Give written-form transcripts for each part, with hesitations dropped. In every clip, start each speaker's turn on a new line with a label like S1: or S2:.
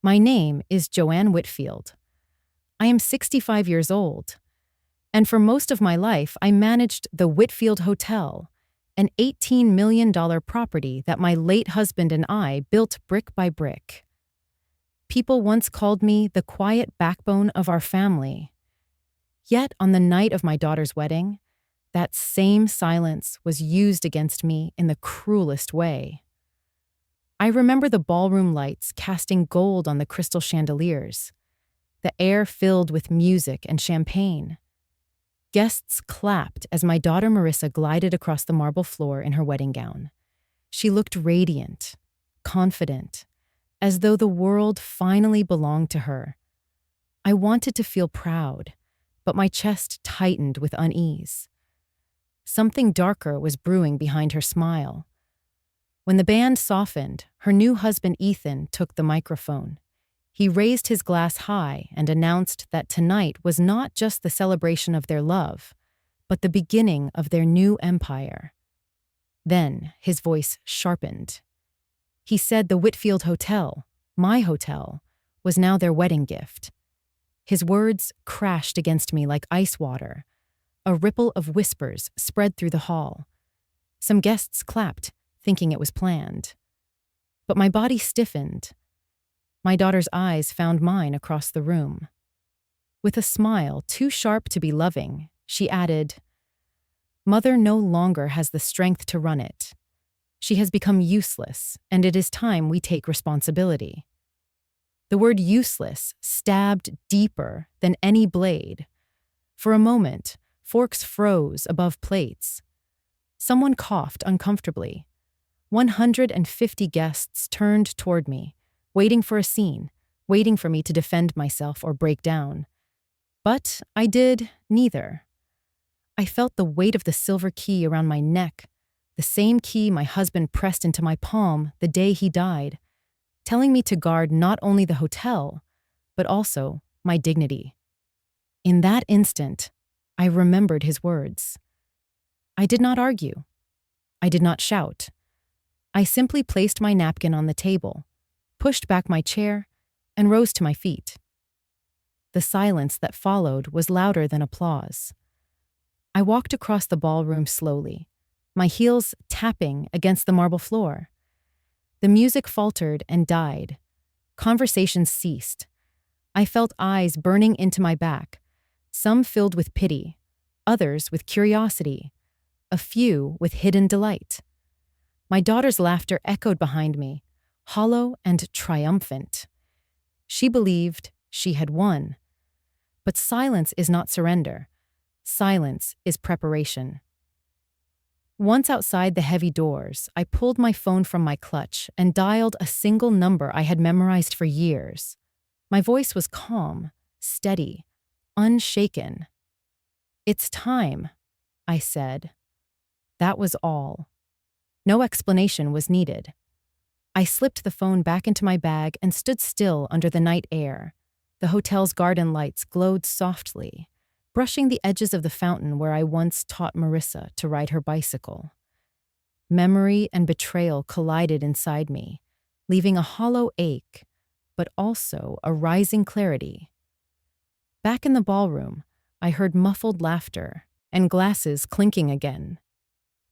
S1: My name is Joanne Whitfield. I am 65 years old, and for most of my life I managed the Whitfield Hotel, an $18 million property that my late husband and I built brick by brick. People once called me the quiet backbone of our family. Yet on the night of my daughter's wedding, that same silence was used against me in the cruelest way. I remember the ballroom lights casting gold on the crystal chandeliers, the air filled with music and champagne. Guests clapped as my daughter Marissa glided across the marble floor in her wedding gown. She looked radiant, confident, as though the world finally belonged to her. I wanted to feel proud, but my chest tightened with unease. Something darker was brewing behind her smile. When the band softened, her new husband Ethan took the microphone. He raised his glass high and announced that tonight was not just the celebration of their love, but the beginning of their new empire. Then his voice sharpened. He said the Whitfield Hotel, my hotel, was now their wedding gift. His words crashed against me like ice water. A ripple of whispers spread through the hall. Some guests clapped, thinking it was planned. But my body stiffened. My daughter's eyes found mine across the room. With a smile too sharp to be loving, she added, "Mother no longer has the strength to run it. She has become useless, and it is time we take responsibility." The word useless stabbed deeper than any blade. For a moment, forks froze above plates. Someone coughed uncomfortably. 150 guests turned toward me, waiting for a scene, waiting for me to defend myself or break down. But I did neither. I felt the weight of the silver key around my neck, the same key my husband pressed into my palm the day he died, telling me to guard not only the hotel, but also my dignity. In that instant, I remembered his words. I did not argue. I did not shout. I simply placed my napkin on the table, pushed back my chair, and rose to my feet. The silence that followed was louder than applause. I walked across the ballroom slowly, my heels tapping against the marble floor. The music faltered and died. Conversations ceased. I felt eyes burning into my back, some filled with pity, others with curiosity, a few with hidden delight. My daughter's laughter echoed behind me, hollow and triumphant. She believed she had won. But silence is not surrender. Silence is preparation. Once outside the heavy doors, I pulled my phone from my clutch and dialed a single number I had memorized for years. My voice was calm, steady, unshaken. "It's time," I said. That was all. No explanation was needed. I slipped the phone back into my bag and stood still under the night air. The hotel's garden lights glowed softly, brushing the edges of the fountain where I once taught Marissa to ride her bicycle. Memory and betrayal collided inside me, leaving a hollow ache, but also a rising clarity. Back in the ballroom, I heard muffled laughter and glasses clinking again.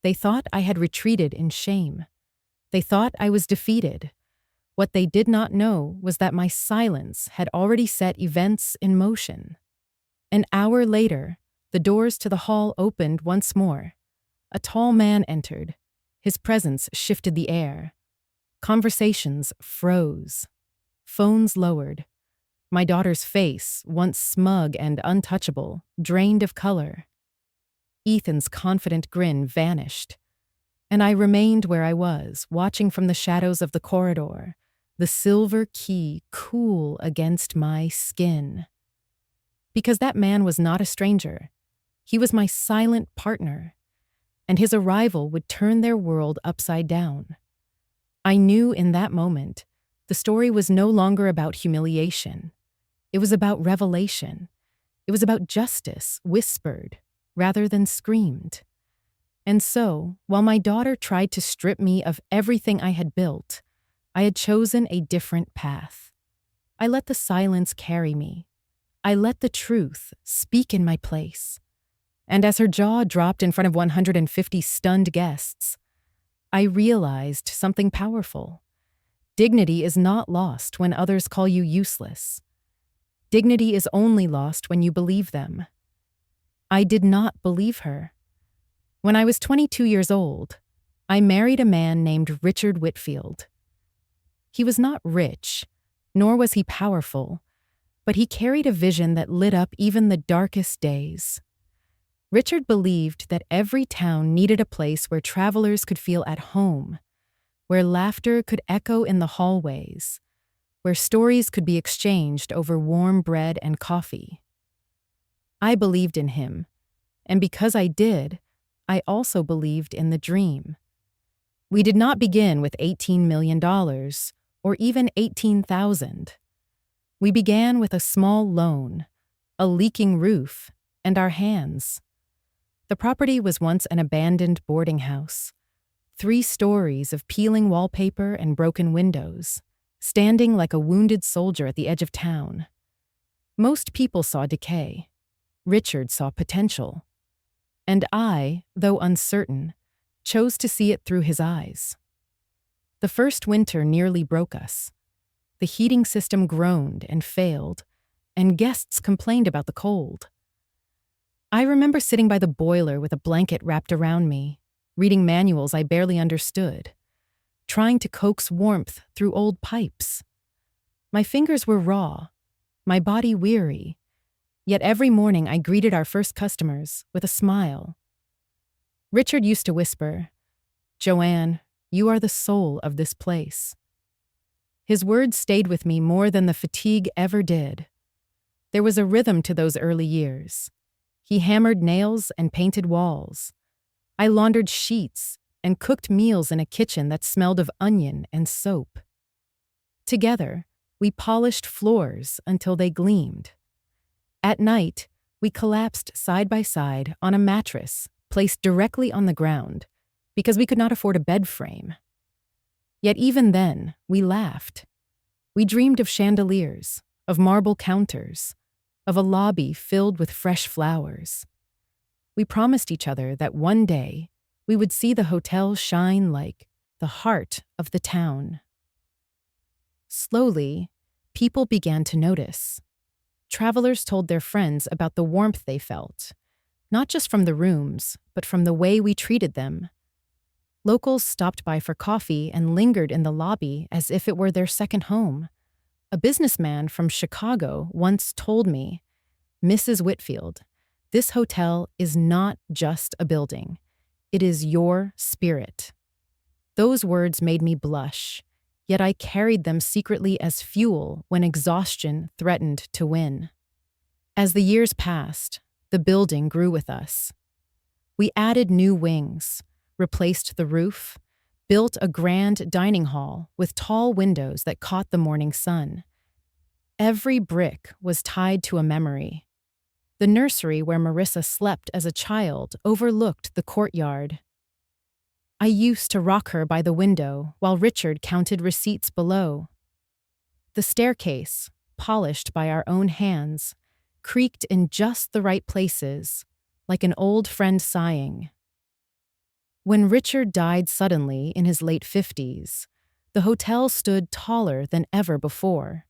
S1: They thought I had retreated in shame. They thought I was defeated. What they did not know was that my silence had already set events in motion. An hour later, the doors to the hall opened once more. A tall man entered. His presence shifted the air. Conversations froze. Phones lowered. My daughter's face, once smug and untouchable, drained of color. Ethan's confident grin vanished, and I remained where I was, watching from the shadows of the corridor, the silver key cool against my skin. Because that man was not a stranger. He was my silent partner, and his arrival would turn their world upside down. I knew in that moment the story was no longer about humiliation. It was about revelation. It was about justice whispered rather than screamed. And so, while my daughter tried to strip me of everything I had built, I had chosen a different path. I let the silence carry me. I let the truth speak in my place. And as her jaw dropped in front of 150 stunned guests, I realized something powerful. Dignity is not lost when others call you useless. Dignity is only lost when you believe them. I did not believe her. When I was 22 years old, I married a man named Richard Whitfield. He was not rich, nor was he powerful, but he carried a vision that lit up even the darkest days. Richard believed that every town needed a place where travelers could feel at home, where laughter could echo in the hallways, where stories could be exchanged over warm bread and coffee. I believed in him, and because I did, I also believed in the dream. We did not begin with $18 million or even 18,000. We began with a small loan, a leaking roof, and our hands. The property was once an abandoned boarding house, 3 stories of peeling wallpaper and broken windows, standing like a wounded soldier at the edge of town. Most people saw decay. Richard saw potential. And I, though uncertain, chose to see it through his eyes. The first winter nearly broke us. The heating system groaned and failed, and guests complained about the cold. I remember sitting by the boiler with a blanket wrapped around me, reading manuals I barely understood, trying to coax warmth through old pipes. My fingers were raw, my body weary, yet every morning I greeted our first customers with a smile. Richard used to whisper, "Joanne, you are the soul of this place." His words stayed with me more than the fatigue ever did. There was a rhythm to those early years. He hammered nails and painted walls. I laundered sheets and cooked meals in a kitchen that smelled of onion and soap. Together, we polished floors until they gleamed. At night, we collapsed side by side on a mattress placed directly on the ground because we could not afford a bed frame. Yet even then, we laughed. We dreamed of chandeliers, of marble counters, of a lobby filled with fresh flowers. We promised each other that one day we would see the hotel shine like the heart of the town. Slowly, people began to notice. Travelers told their friends about the warmth they felt, not just from the rooms, but from the way we treated them. Locals stopped by for coffee and lingered in the lobby as if it were their second home. A businessman from Chicago once told me, "Mrs. Whitfield, this hotel is not just a building. It is your spirit." Those words made me blush, yet I carried them secretly as fuel when exhaustion threatened to win. As the years passed, the building grew with us. We added new wings, replaced the roof, built a grand dining hall with tall windows that caught the morning sun. Every brick was tied to a memory. The nursery where Marissa slept as a child overlooked the courtyard. I used to rock her by the window while Richard counted receipts below. The staircase, polished by our own hands, creaked in just the right places, like an old friend sighing. When Richard died suddenly in his late 50s, the hotel stood taller than ever before.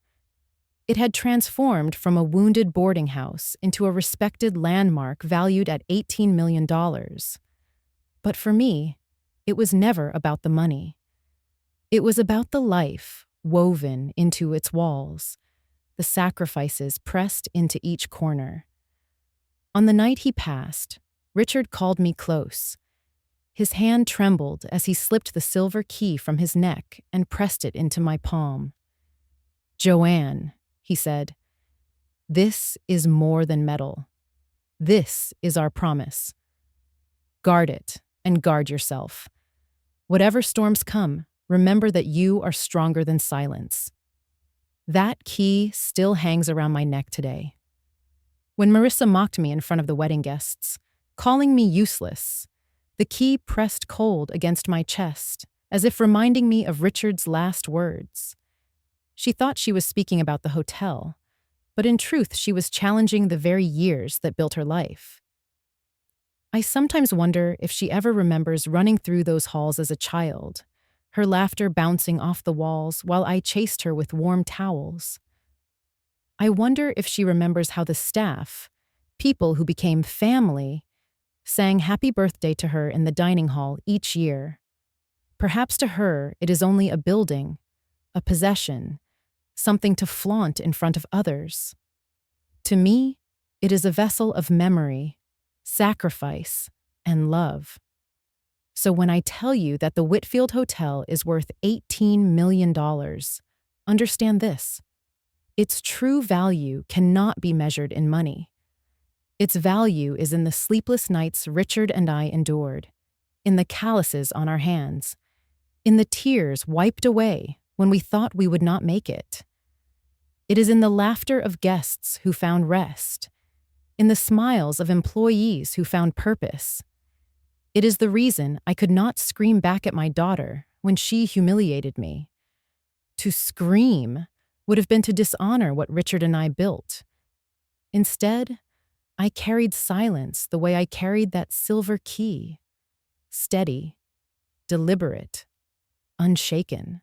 S1: It had transformed from a wounded boarding house into a respected landmark valued at $18 million. But for me, it was never about the money. It was about the life woven into its walls, the sacrifices pressed into each corner. On the night he passed, Richard called me close. His hand trembled as he slipped the silver key from his neck and pressed it into my palm. "Joanne," he said, "this is more than metal. This is our promise. Guard it and guard yourself. Whatever storms come, remember that you are stronger than silence." That key still hangs around my neck today. When Marissa mocked me in front of the wedding guests, calling me useless, the key pressed cold against my chest, as if reminding me of Richard's last words. She thought she was speaking about the hotel, but in truth, she was challenging the very years that built her life. I sometimes wonder if she ever remembers running through those halls as a child, her laughter bouncing off the walls while I chased her with warm towels. I wonder if she remembers how the staff, people who became family, sang happy birthday to her in the dining hall each year. Perhaps to her, it is only a building, a possession, something to flaunt in front of others. To me, it is a vessel of memory, sacrifice, and love. So when I tell you that the Whitfield Hotel is worth $18 million, understand this. Its true value cannot be measured in money. Its value is in the sleepless nights Richard and I endured, in the calluses on our hands, in the tears wiped away when we thought we would not make it. It is in the laughter of guests who found rest, in the smiles of employees who found purpose. It is the reason I could not scream back at my daughter when she humiliated me. To scream would have been to dishonor what Richard and I built. Instead, I carried silence the way I carried that silver key, steady, deliberate, unshaken.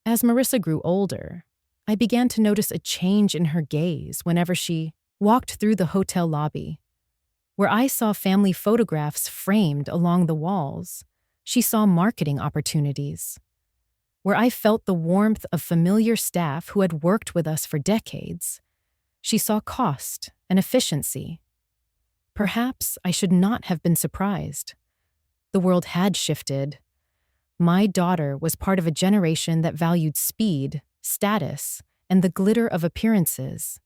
S1: As Marissa grew older, I began to notice a change in her gaze whenever she walked through the hotel lobby. Where I saw family photographs framed along the walls, she saw marketing opportunities. Where I felt the warmth of familiar staff who had worked with us for decades, she saw cost and efficiency. Perhaps I should not have been surprised. The world had shifted. My daughter was part of a generation that valued speed, status, and the glitter of appearances.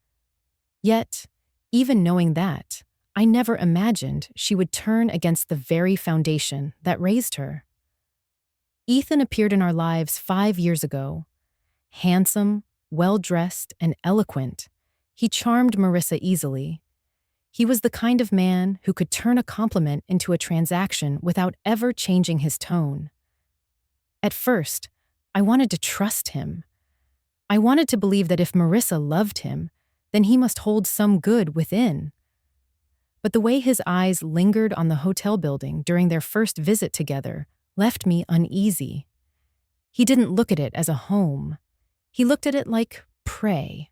S1: Yet, even knowing that, I never imagined she would turn against the very foundation that raised her. Ethan appeared in our lives 5 years ago. Handsome, well-dressed, and eloquent, he charmed Marissa easily. He was the kind of man who could turn a compliment into a transaction without ever changing his tone. At first, I wanted to trust him. I wanted to believe that if Marissa loved him, then he must hold some good within. But the way his eyes lingered on the hotel building during their first visit together left me uneasy. He didn't look at it as a home. He looked at it like prey.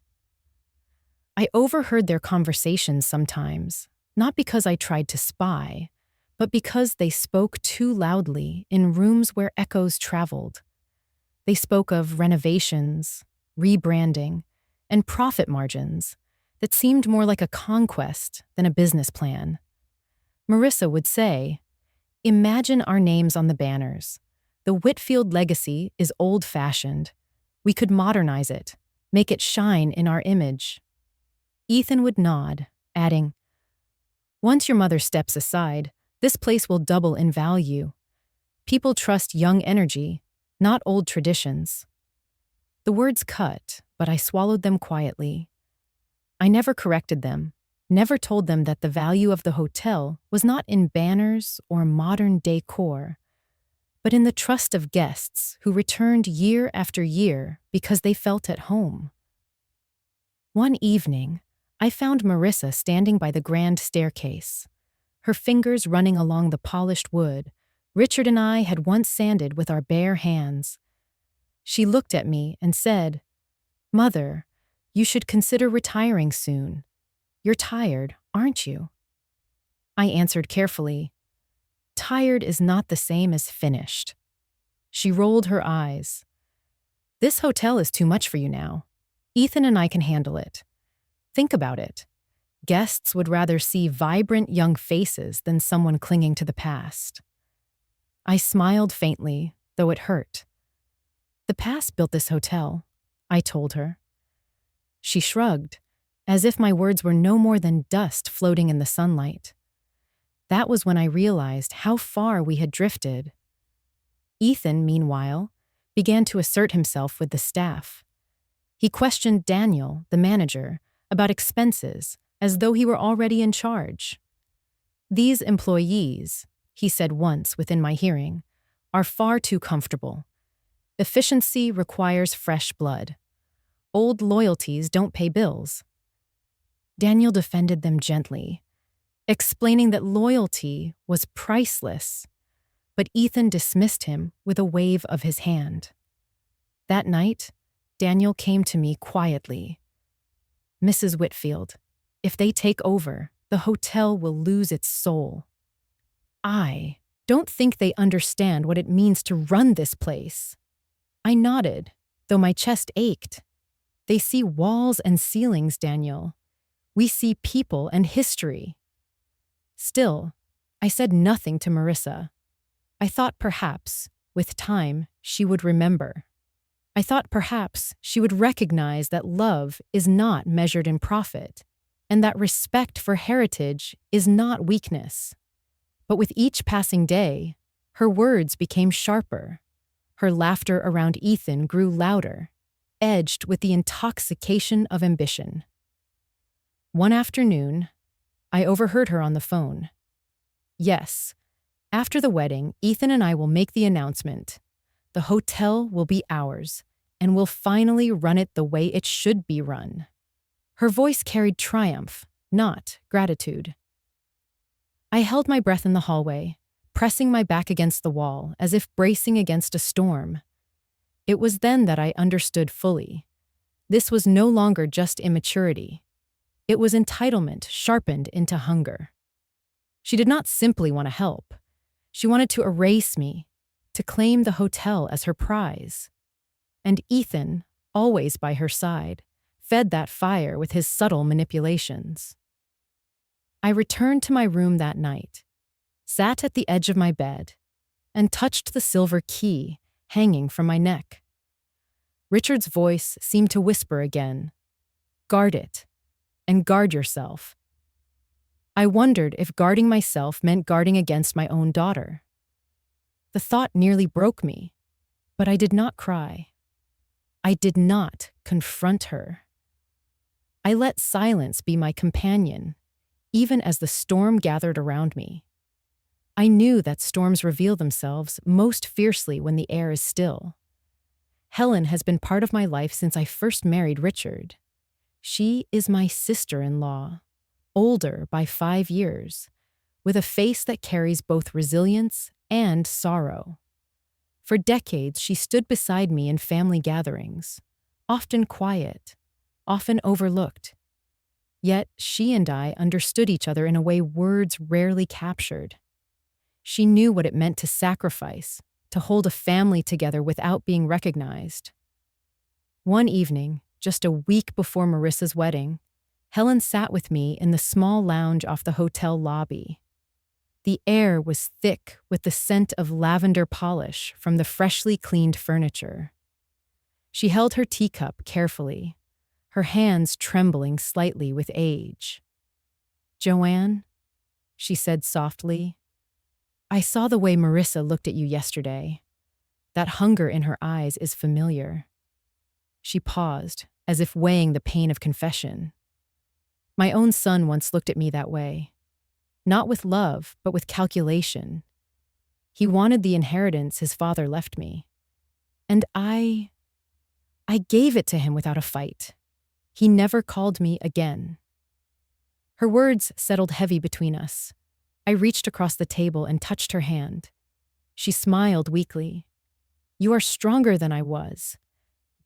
S1: I overheard their conversations sometimes, not because I tried to spy, but because they spoke too loudly in rooms where echoes traveled. They spoke of renovations, rebranding, and profit margins that seemed more like a conquest than a business plan. Marissa would say, "Imagine our names on the banners. The Whitfield legacy is old-fashioned. We could modernize it, make it shine in our image." Ethan would nod, adding, "Once your mother steps aside, this place will double in value. People trust young energy, not old traditions." The words cut, but I swallowed them quietly. I never corrected them, never told them that the value of the hotel was not in banners or modern decor, but in the trust of guests who returned year after year because they felt at home. One evening, I found Marissa standing by the grand staircase, her fingers running along the polished wood Richard and I had once sanded with our bare hands. She looked at me and said, "Mother, you should consider retiring soon. You're tired, aren't you?" I answered carefully, "Tired is not the same as finished." She rolled her eyes. "This hotel is too much for you now. Ethan and I can handle it. Think about it. Guests would rather see vibrant young faces than someone clinging to the past." I smiled faintly, though it hurt. "The past built this hotel," I told her. She shrugged, as if my words were no more than dust floating in the sunlight. That was when I realized how far we had drifted. Ethan, meanwhile, began to assert himself with the staff. He questioned Daniel, the manager, about expenses, as though he were already in charge. "These employees," he said once within my hearing, "are far too comfortable. Efficiency requires fresh blood. Old loyalties don't pay bills. Daniel defended them gently, explaining that loyalty was priceless, but Ethan dismissed him with a wave of his hand. That night, Daniel came to me quietly. "Mrs. Whitfield, if they take over, the hotel will lose its soul. I don't think they understand what it means to run this place." I nodded, though my chest ached. "They see walls and ceilings, Daniel. We see people and history." Still, I said nothing to Marissa. I thought perhaps, with time, she would remember. I thought perhaps she would recognize that love is not measured in profit, and that respect for heritage is not weakness. But with each passing day, her words became sharper. Her laughter around Ethan grew louder, edged with the intoxication of ambition. One afternoon, I overheard her on the phone. "Yes, after the wedding, Ethan and I will make the announcement. The hotel will be ours, and we'll finally run it the way it should be run." Her voice carried triumph, not gratitude. I held my breath in the hallway, pressing my back against the wall as if bracing against a storm. It was then that I understood fully. This was no longer just immaturity. It was entitlement sharpened into hunger. She did not simply want to help. She wanted to erase me, to claim the hotel as her prize. And Ethan, always by her side, fed that fire with his subtle manipulations. I returned to my room that night, sat at the edge of my bed, and touched the silver key hanging from my neck. Richard's voice seemed to whisper again, "Guard it, and guard yourself." I wondered if guarding myself meant guarding against my own daughter. The thought nearly broke me, but I did not cry. I did not confront her. I let silence be my companion, even as the storm gathered around me. I knew that storms reveal themselves most fiercely when the air is still. Helen has been part of my life since I first married Richard. She is my sister-in-law, older by 5 years, with a face that carries both resilience and sorrow. For decades, she stood beside me in family gatherings, often quiet, often overlooked. Yet she and I understood each other in a way words rarely captured. She knew what it meant to sacrifice, to hold a family together without being recognized. One evening, just a week before Marissa's wedding, Helen sat with me in the small lounge off the hotel lobby. The air was thick with the scent of lavender polish from the freshly cleaned furniture. She held her teacup carefully, her hands trembling slightly with age. "Joanne," she said softly, "I saw the way Marissa looked at you yesterday. That hunger in her eyes is familiar." She paused, as if weighing the pain of confession. "My own son once looked at me that way. Not with love, but with calculation. He wanted the inheritance his father left me. And I gave it to him without a fight. He never called me again." Her words settled heavy between us. I reached across the table and touched her hand. She smiled weakly. "You are stronger than I was.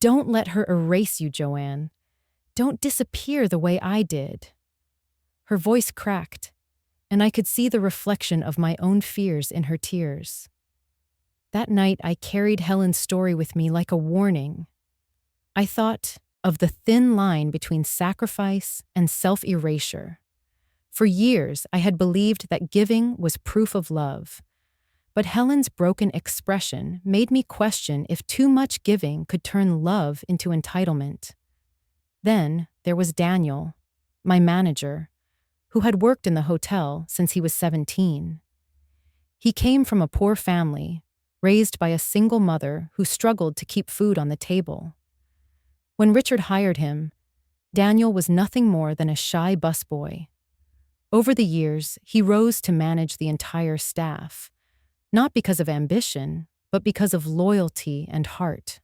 S1: Don't let her erase you, Joanne. Don't disappear the way I did." Her voice cracked, and I could see the reflection of my own fears in her tears. That night, I carried Helen's story with me like a warning. I thought of the thin line between sacrifice and self-erasure. For years, I had believed that giving was proof of love. But Helen's broken expression made me question if too much giving could turn love into entitlement. Then there was Daniel, my manager, who had worked in the hotel since he was 17. He came from a poor family, raised by a single mother who struggled to keep food on the table. When Richard hired him, Daniel was nothing more than a shy busboy. Over the years, he rose to manage the entire staff, not because of ambition, but because of loyalty and heart.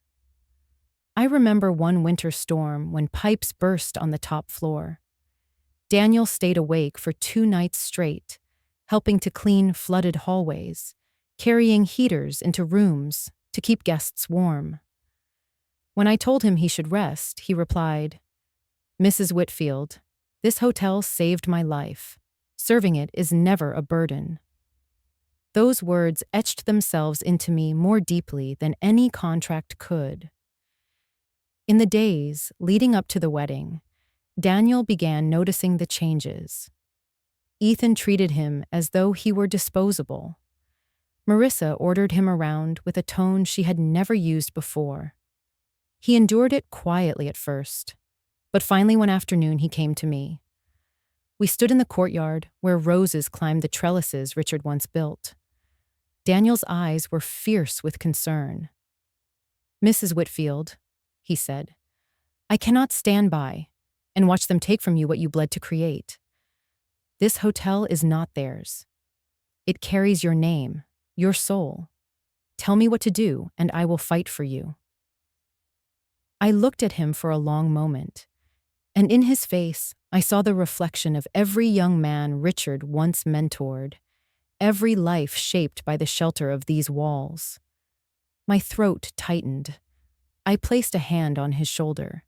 S1: I remember one winter storm when pipes burst on the top floor. Daniel stayed awake for 2 nights straight, helping to clean flooded hallways, carrying heaters into rooms to keep guests warm. When I told him he should rest, he replied, "Mrs. Whitfield, this hotel saved my life. Serving it is never a burden." Those words etched themselves into me more deeply than any contract could. In the days leading up to the wedding, Daniel began noticing the changes. Ethan treated him as though he were disposable. Marissa ordered him around with a tone she had never used before. He endured it quietly at first, but finally one afternoon he came to me. We stood in the courtyard where roses climbed the trellises Richard once built. Daniel's eyes were fierce with concern. "Mrs. Whitfield," he said, "I cannot stand by and watch them take from you what you bled to create. This hotel is not theirs. It carries your name, your soul. Tell me what to do, and I will fight for you." I looked at him for a long moment, and in his face I saw the reflection of every young man Richard once mentored, every life shaped by the shelter of these walls. My throat tightened. I placed a hand on his shoulder.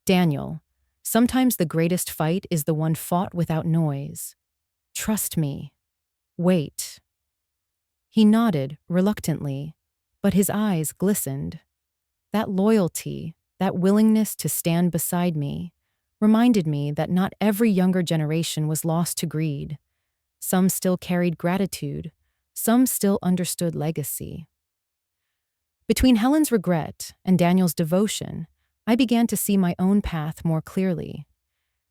S1: "Daniel, sometimes the greatest fight is the one fought without noise. Trust me. Wait." He nodded reluctantly, but his eyes glistened. That loyalty, that willingness to stand beside me, reminded me that not every younger generation was lost to greed. Some still carried gratitude. Some still understood legacy. Between Helen's regret and Daniel's devotion, I began to see my own path more clearly.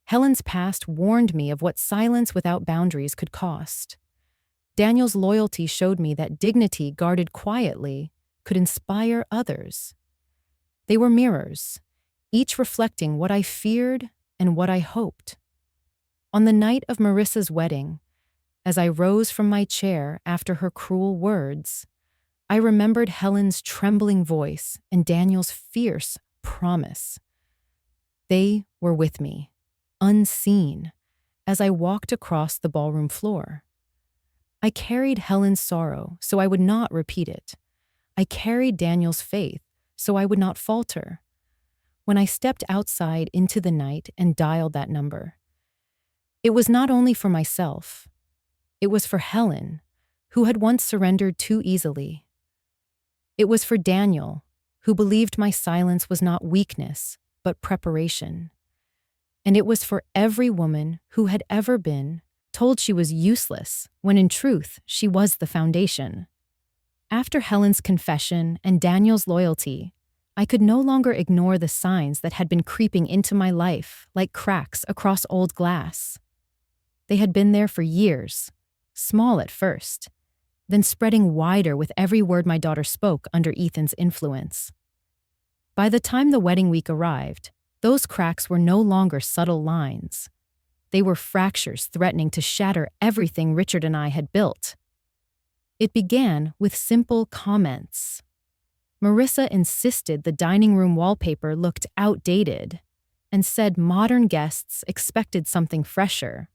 S1: Helen's past warned me of what silence without boundaries could cost. Daniel's loyalty showed me that dignity guarded quietly could inspire others. They were mirrors, each reflecting what I feared and what I hoped. On the night of Marissa's wedding, as I rose from my chair after her cruel words, I remembered Helen's trembling voice and Daniel's fierce promise. They were with me, unseen, as I walked across the ballroom floor. I carried Helen's sorrow so I would not repeat it. I carried Daniel's faith so I would not falter. When I stepped outside into the night and dialed that number, it was not only for myself. It was for Helen, who had once surrendered too easily. It was for Daniel, who believed my silence was not weakness, but preparation. And it was for every woman who had ever been told she was useless, when in truth she was the foundation. After Helen's confession and Daniel's loyalty, I could no longer ignore the signs that had been creeping into my life like cracks across old glass. They had been there for years, small at first, then spreading wider with every word my daughter spoke under Ethan's influence. By the time the wedding week arrived, those cracks were no longer subtle lines. They were fractures threatening to shatter everything Richard and I had built. It began with simple comments. Marissa insisted the dining room wallpaper looked outdated and said modern guests expected something fresher.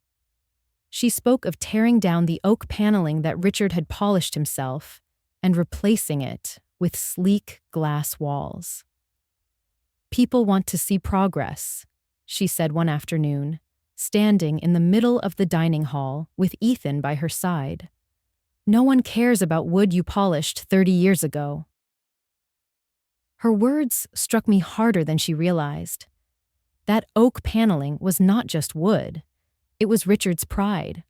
S1: She spoke of tearing down the oak paneling that Richard had polished himself and replacing it with sleek glass walls. "People want to see progress," she said one afternoon, standing in the middle of the dining hall with Ethan by her side. "No one cares about wood you polished 30 years ago." Her words struck me harder than she realized. That oak paneling was not just wood. It was Richard's pride.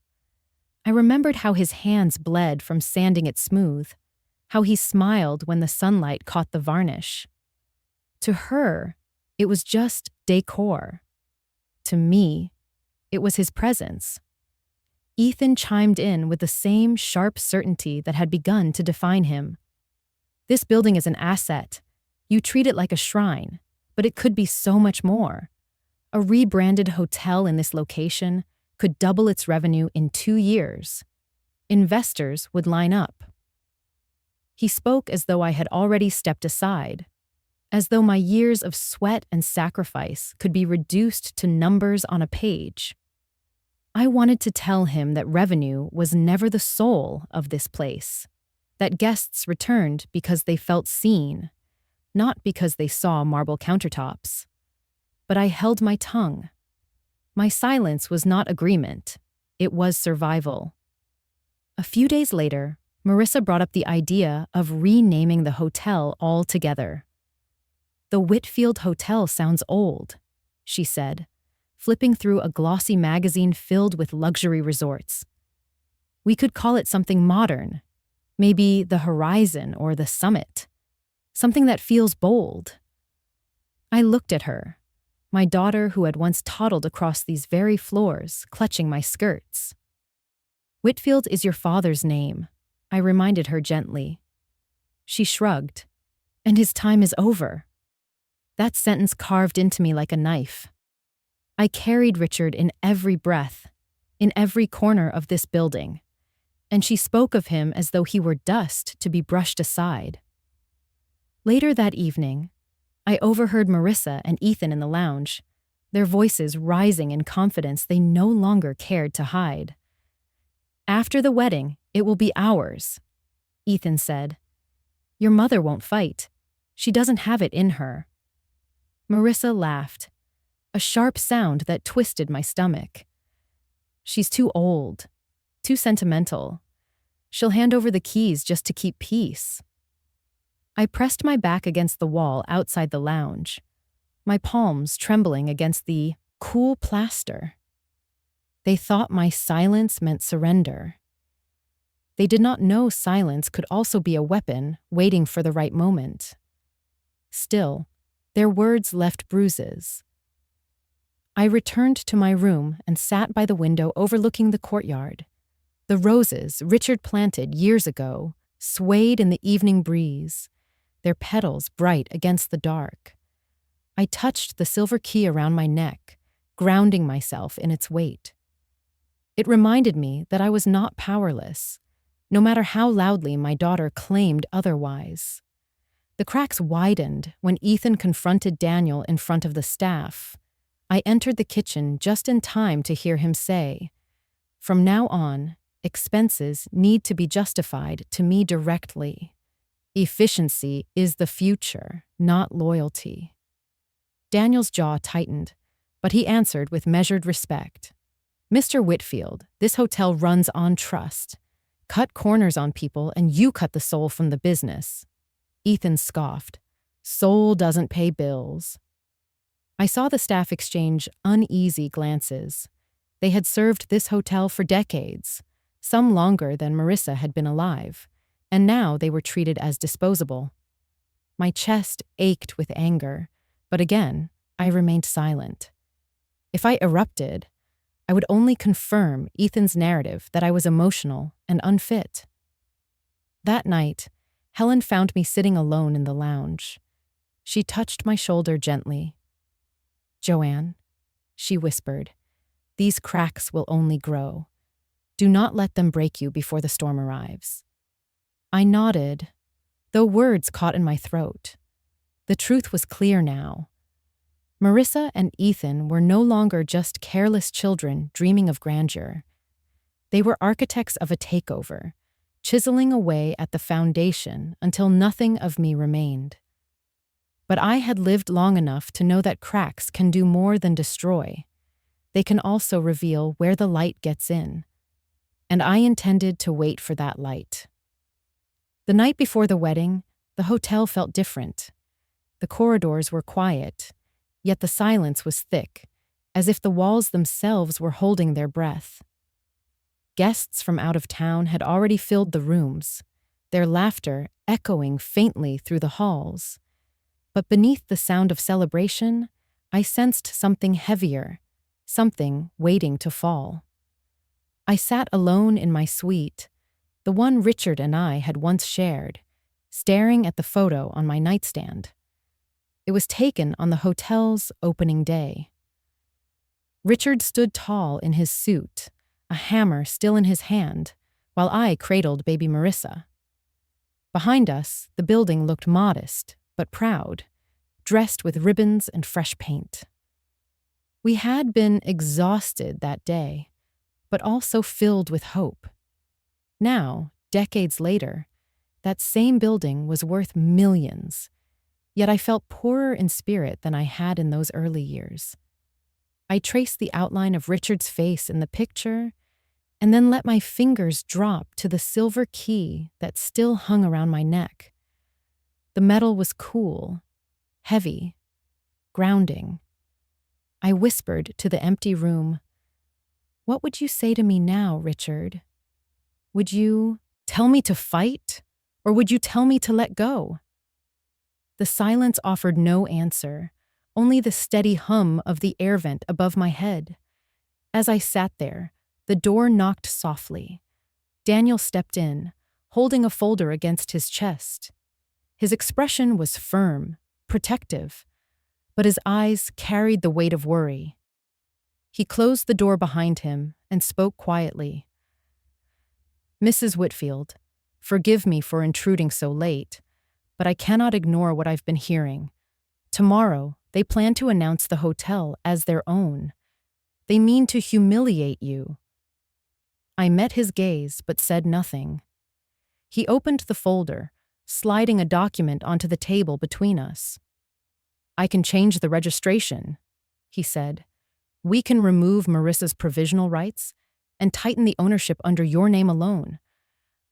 S1: I remembered how his hands bled from sanding it smooth, how he smiled when the sunlight caught the varnish. To her, it was just decor. To me, it was his presence. Ethan chimed in with the same sharp certainty that had begun to define him. "This building is an asset. You treat it like a shrine, but it could be so much more. A rebranded hotel in this location could double its revenue in 2 years. Investors would line up." He spoke as though I had already stepped aside, as though my years of sweat and sacrifice could be reduced to numbers on a page. I wanted to tell him that revenue was never the soul of this place, that guests returned because they felt seen, not because they saw marble countertops. But I held my tongue. My silence was not agreement, it was survival. A few days later, Marissa brought up the idea of renaming the hotel altogether. "The Whitfield Hotel sounds old," she said, flipping through a glossy magazine filled with luxury resorts. "We could call it something modern, maybe the Horizon or the Summit, something that feels bold." I looked at her, my daughter who had once toddled across these very floors, clutching my skirts. "Whitfield is your father's name," I reminded her gently. She shrugged. "And his time is over." That sentence carved into me like a knife. I carried Richard in every breath, in every corner of this building, and she spoke of him as though he were dust to be brushed aside. Later that evening, I overheard Marissa and Ethan in the lounge, their voices rising in confidence they no longer cared to hide. "After the wedding, it will be ours," Ethan said. "Your mother won't fight. She doesn't have it in her." Marissa laughed, a sharp sound that twisted my stomach. "She's too old, too sentimental. She'll hand over the keys just to keep peace." I pressed my back against the wall outside the lounge, my palms trembling against the cool plaster. They thought my silence meant surrender. They did not know silence could also be a weapon waiting for the right moment. Still, their words left bruises. I returned to my room and sat by the window overlooking the courtyard. The roses Richard planted years ago swayed in the evening breeze, their petals bright against the dark. I touched the silver key around my neck, grounding myself in its weight. It reminded me that I was not powerless, no matter how loudly my daughter claimed otherwise. The cracks widened when Ethan confronted Daniel in front of the staff. I entered the kitchen just in time to hear him say, "From now on, expenses need to be justified to me directly. Efficiency is the future, not loyalty." Daniel's jaw tightened, but he answered with measured respect. "Mr. Whitfield, this hotel runs on trust. Cut corners on people and you cut the soul from the business." Ethan scoffed. "Soul doesn't pay bills." I saw the staff exchange uneasy glances. They had served this hotel for decades, some longer than Marissa had been alive, and now they were treated as disposable. My chest ached with anger, but again, I remained silent. If I erupted, I would only confirm Ethan's narrative that I was emotional and unfit. That night, Helen found me sitting alone in the lounge. She touched my shoulder gently. "Joanne," she whispered, "these cracks will only grow. Do not let them break you before the storm arrives." I nodded, though words caught in my throat. The truth was clear now. Marissa and Ethan were no longer just careless children dreaming of grandeur. They were architects of a takeover, chiseling away at the foundation until nothing of me remained. But I had lived long enough to know that cracks can do more than destroy. They can also reveal where the light gets in. And I intended to wait for that light. The night before the wedding, the hotel felt different. The corridors were quiet, yet the silence was thick, as if the walls themselves were holding their breath. Guests from out of town had already filled the rooms, their laughter echoing faintly through the halls. But beneath the sound of celebration, I sensed something heavier, something waiting to fall. I sat alone in my suite, the one Richard and I had once shared, staring at the photo on my nightstand. It was taken on the hotel's opening day. Richard stood tall in his suit, a hammer still in his hand, while I cradled baby Marissa. Behind us, the building looked modest, but proud, dressed with ribbons and fresh paint. We had been exhausted that day, but also filled with hope. Now, decades later, that same building was worth millions, yet I felt poorer in spirit than I had in those early years. I traced the outline of Richard's face in the picture and then let my fingers drop to the silver key that still hung around my neck. The metal was cool, heavy, grounding. I whispered to the empty room, "What would you say to me now, Richard? Would you tell me to fight, or would you tell me to let go?" The silence offered no answer, only the steady hum of the air vent above my head. As I sat there, the door knocked softly. Daniel stepped in, holding a folder against his chest. His expression was firm, protective, but his eyes carried the weight of worry. He closed the door behind him and spoke quietly. "Mrs. Whitfield, forgive me for intruding so late, but I cannot ignore what I've been hearing. Tomorrow, they plan to announce the hotel as their own. They mean to humiliate you." I met his gaze but said nothing. He opened the folder, sliding a document onto the table between us. "I can change the registration," he said. "We can remove Marissa's provisional rights and tighten the ownership under your name alone.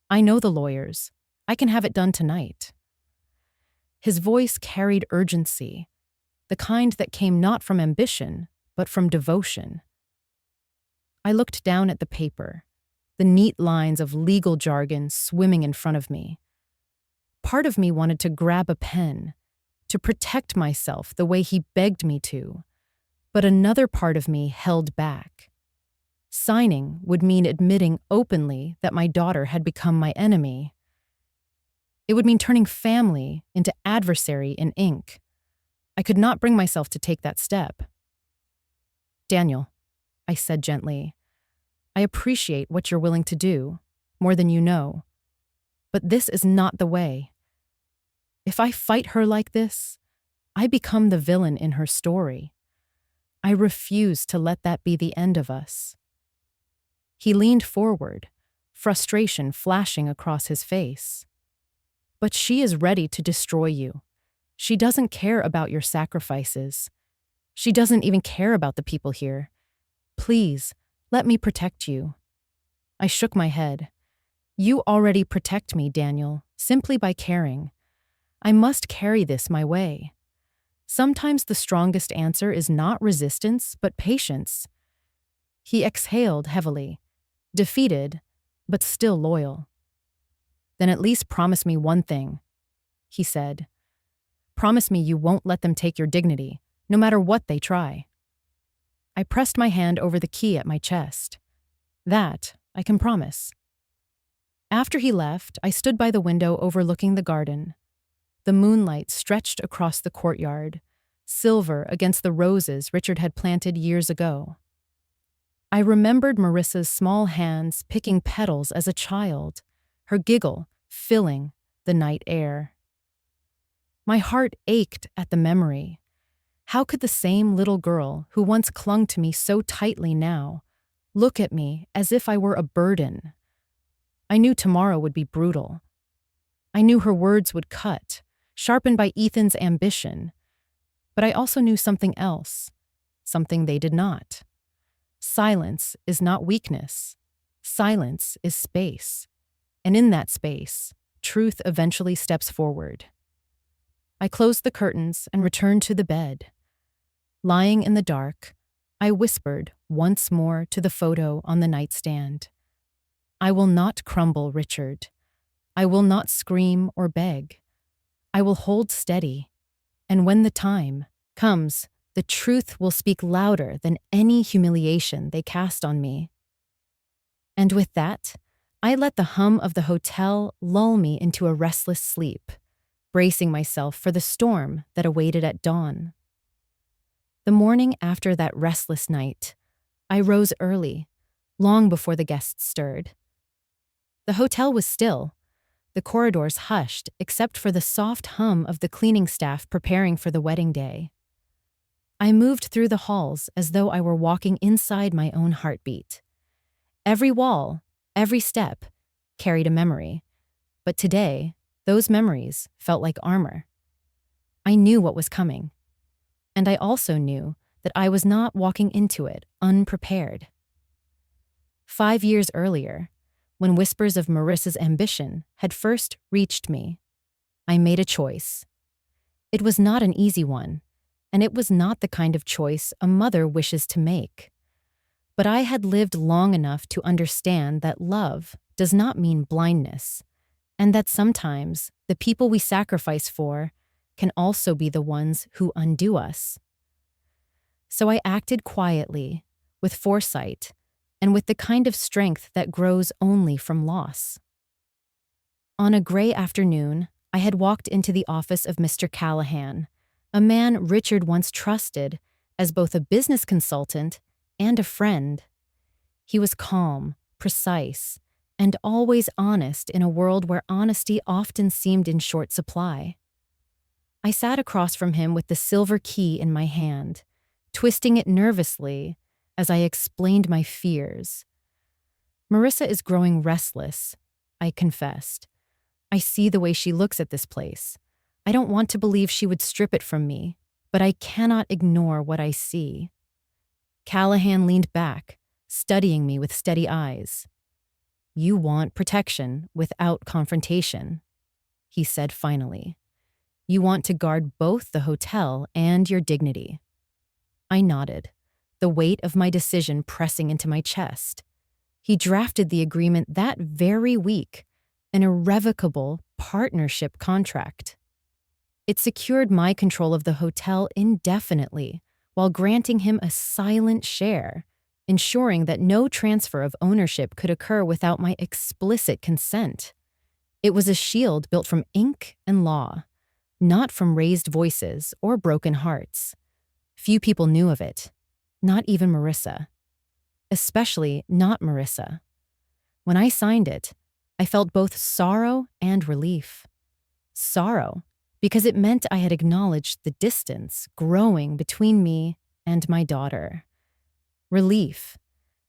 S1: I know the lawyers. I can have it done tonight." His voice carried urgency, the kind that came not from ambition, but from devotion. I looked down at the paper, the neat lines of legal jargon swimming in front of me. Part of me wanted to grab a pen, to protect myself the way he begged me to, but another part of me held back. Signing would mean admitting openly that my daughter had become my enemy. It would mean turning family into adversary in ink. I could not bring myself to take that step. "Daniel," I said gently, "I appreciate what you're willing to do, more than you know. But this is not the way. If I fight her like this, I become the villain in her story. I refuse to let that be the end of us." He leaned forward, frustration flashing across his face. "But she is ready to destroy you. She doesn't care about your sacrifices. She doesn't even care about the people here. Please, let me protect you." I shook my head. "You already protect me, Daniel, simply by caring. I must carry this my way. Sometimes the strongest answer is not resistance, but patience." He exhaled heavily, defeated, but still loyal. "Then at least promise me one thing," he said. "Promise me you won't let them take your dignity, no matter what they try." I pressed my hand over the key at my chest. "That I can promise." After he left, I stood by the window overlooking the garden. The moonlight stretched across the courtyard, silver against the roses Richard had planted years ago. I remembered Marissa's small hands picking petals as a child, her giggle filling the night air. My heart ached at the memory. How could the same little girl who once clung to me so tightly now look at me as if I were a burden? I knew tomorrow would be brutal. I knew her words would cut, sharpened by Ethan's ambition. But I also knew something else, something they did not. Silence is not weakness. Silence is space. And in that space, truth eventually steps forward. I closed the curtains and returned to the bed. Lying in the dark, I whispered once more to the photo on the nightstand. "I will not crumble, Richard. I will not scream or beg. I will hold steady. And when the time comes, the truth will speak louder than any humiliation they cast on me." And with that, I let the hum of the hotel lull me into a restless sleep, bracing myself for the storm that awaited at dawn. The morning after that restless night, I rose early, long before the guests stirred. The hotel was still, the corridors hushed except for the soft hum of the cleaning staff preparing for the wedding day. I moved through the halls as though I were walking inside my own heartbeat. Every wall, every step, carried a memory. But today, those memories felt like armor. I knew what was coming. And I also knew that I was not walking into it unprepared. 5 years earlier, when whispers of Marissa's ambition had first reached me, I made a choice. It was not an easy one, and it was not the kind of choice a mother wishes to make. But I had lived long enough to understand that love does not mean blindness, and that sometimes the people we sacrifice for can also be the ones who undo us. So I acted quietly, with foresight, and with the kind of strength that grows only from loss. On a gray afternoon, I had walked into the office of Mr. Callahan, a man Richard once trusted as both a business consultant and a friend. He was calm, precise, and always honest in a world where honesty often seemed in short supply. I sat across from him with the silver key in my hand, twisting it nervously as I explained my fears. "Marissa is growing restless," I confessed. "I see the way she looks at this place. I don't want to believe she would strip it from me, but I cannot ignore what I see." Callahan leaned back, studying me with steady eyes. "You want protection without confrontation," he said finally. "You want to guard both the hotel and your dignity." I nodded, the weight of my decision pressing into my chest. He drafted the agreement that very week, an irrevocable partnership contract. It secured my control of the hotel indefinitely, while granting him a silent share, ensuring that no transfer of ownership could occur without my explicit consent. It was a shield built from ink and law, not from raised voices or broken hearts. Few people knew of it, not even Marissa. Especially not Marissa. When I signed it, I felt both sorrow and relief. Sorrow, because it meant I had acknowledged the distance growing between me and my daughter. Relief,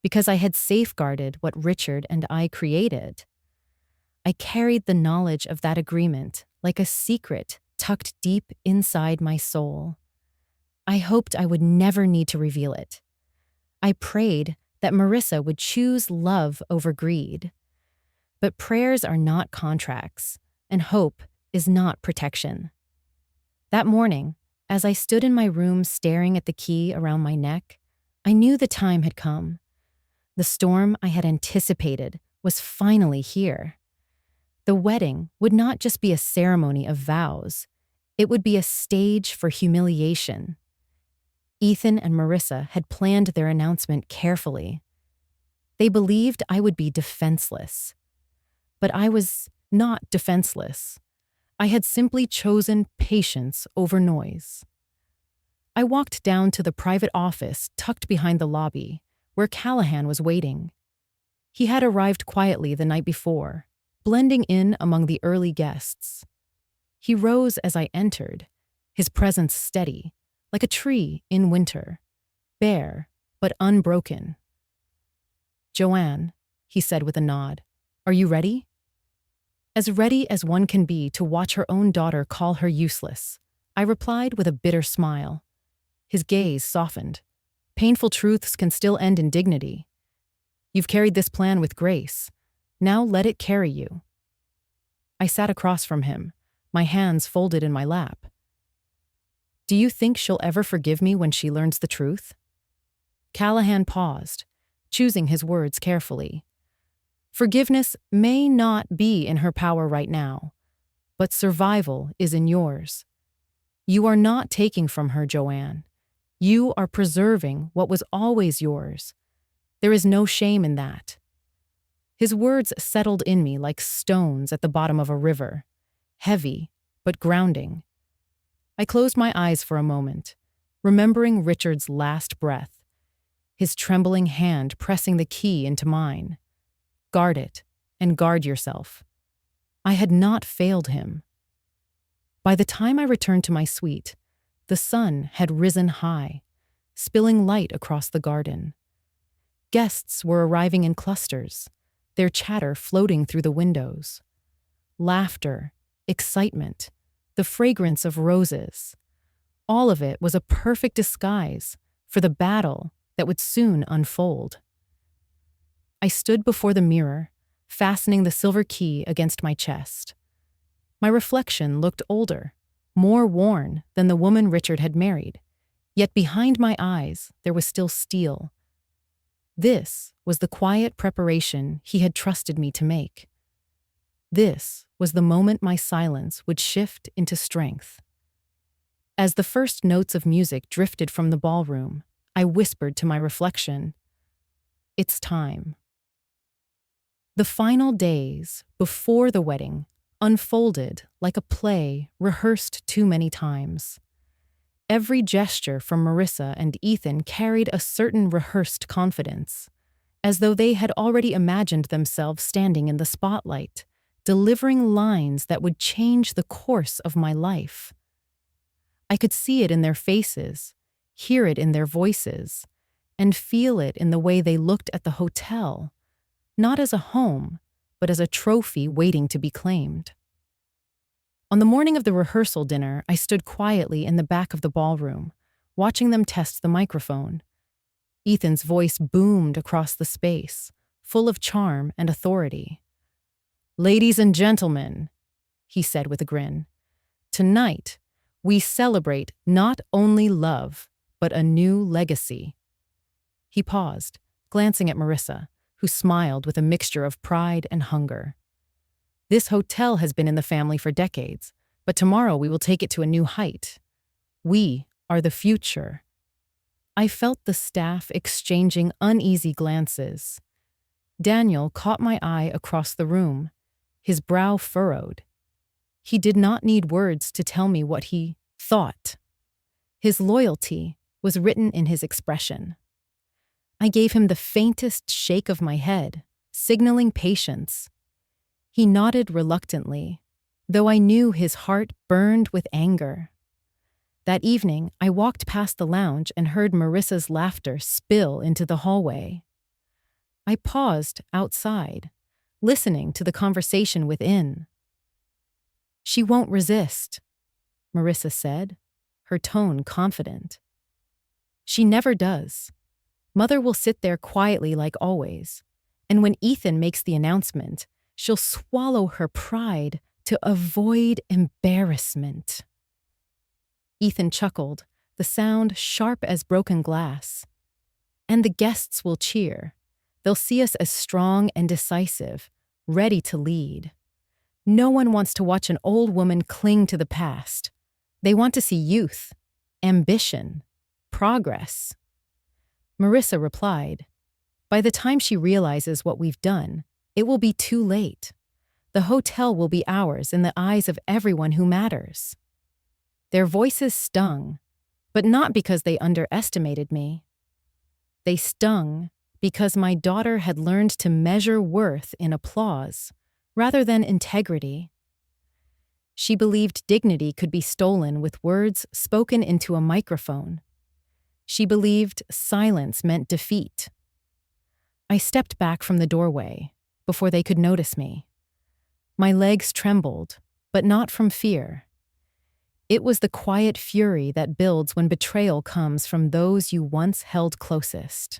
S1: because I had safeguarded what Richard and I created. I carried the knowledge of that agreement like a secret tucked deep inside my soul. I hoped I would never need to reveal it. I prayed that Marissa would choose love over greed. But prayers are not contracts, and hope is not protection. That morning, as I stood in my room staring at the key around my neck, I knew the time had come. The storm I had anticipated was finally here. The wedding would not just be a ceremony of vows, it would be a stage for humiliation. Ethan and Marissa had planned their announcement carefully. They believed I would be defenseless. But I was not defenseless. I had simply chosen patience over noise. I walked down to the private office tucked behind the lobby, where Callahan was waiting. He had arrived quietly the night before, blending in among the early guests. He rose as I entered, his presence steady, like a tree in winter, bare but unbroken. "Joanne," he said with a nod, "are you ready?" "As ready as one can be to watch her own daughter call her useless," I replied with a bitter smile. His gaze softened. "Painful truths can still end in dignity. You've carried this plan with grace. Now let it carry you." I sat across from him, my hands folded in my lap. "Do you think she'll ever forgive me when she learns the truth?" Callahan paused, choosing his words carefully. "Forgiveness may not be in her power right now, but survival is in yours. You are not taking from her, Joanne. You are preserving what was always yours. There is no shame in that." His words settled in me like stones at the bottom of a river, heavy but grounding. I closed my eyes for a moment, remembering Richard's last breath, his trembling hand pressing the key into mine. "Guard it, and guard yourself." I had not failed him. By the time I returned to my suite, the sun had risen high, spilling light across the garden. Guests were arriving in clusters, their chatter floating through the windows. Laughter, excitement, the fragrance of roses. All of it was a perfect disguise for the battle that would soon unfold. I stood before the mirror, fastening the silver key against my chest. My reflection looked older, more worn than the woman Richard had married, yet behind my eyes there was still steel. This was the quiet preparation he had trusted me to make. This was the moment my silence would shift into strength. As the first notes of music drifted from the ballroom, I whispered to my reflection, "It's time." The final days before the wedding unfolded like a play rehearsed too many times. Every gesture from Marissa and Ethan carried a certain rehearsed confidence, as though they had already imagined themselves standing in the spotlight, delivering lines that would change the course of my life. I could see it in their faces, hear it in their voices, and feel it in the way they looked at the hotel, not as a home, but as a trophy waiting to be claimed. On the morning of the rehearsal dinner, I stood quietly in the back of the ballroom, watching them test the microphone. Ethan's voice boomed across the space, full of charm and authority. "Ladies and gentlemen," he said with a grin, "tonight we celebrate not only love, but a new legacy." He paused, glancing at Marissa, who smiled with a mixture of pride and hunger. "This hotel has been in the family for decades, but tomorrow we will take it to a new height. We are the future." I felt the staff exchanging uneasy glances. Daniel caught my eye across the room, his brow furrowed. He did not need words to tell me what he thought. His loyalty was written in his expression. I gave him the faintest shake of my head, signaling patience. He nodded reluctantly, though I knew his heart burned with anger. That evening, I walked past the lounge and heard Marissa's laughter spill into the hallway. I paused outside, listening to the conversation within. "She won't resist," Marissa said, her tone confident. "She never does. Mother will sit there quietly like always, and when Ethan makes the announcement, she'll swallow her pride to avoid embarrassment." Ethan chuckled, the sound sharp as broken glass. "And the guests will cheer. They'll see us as strong and decisive, ready to lead. No one wants to watch an old woman cling to the past. They want to see youth, ambition, progress." Marissa replied, "By the time she realizes what we've done, it will be too late. The hotel will be ours in the eyes of everyone who matters." Their voices stung, but not because they underestimated me. They stung because my daughter had learned to measure worth in applause rather than integrity. She believed dignity could be stolen with words spoken into a microphone. She believed silence meant defeat. I stepped back from the doorway before they could notice me. My legs trembled, but not from fear. It was the quiet fury that builds when betrayal comes from those you once held closest.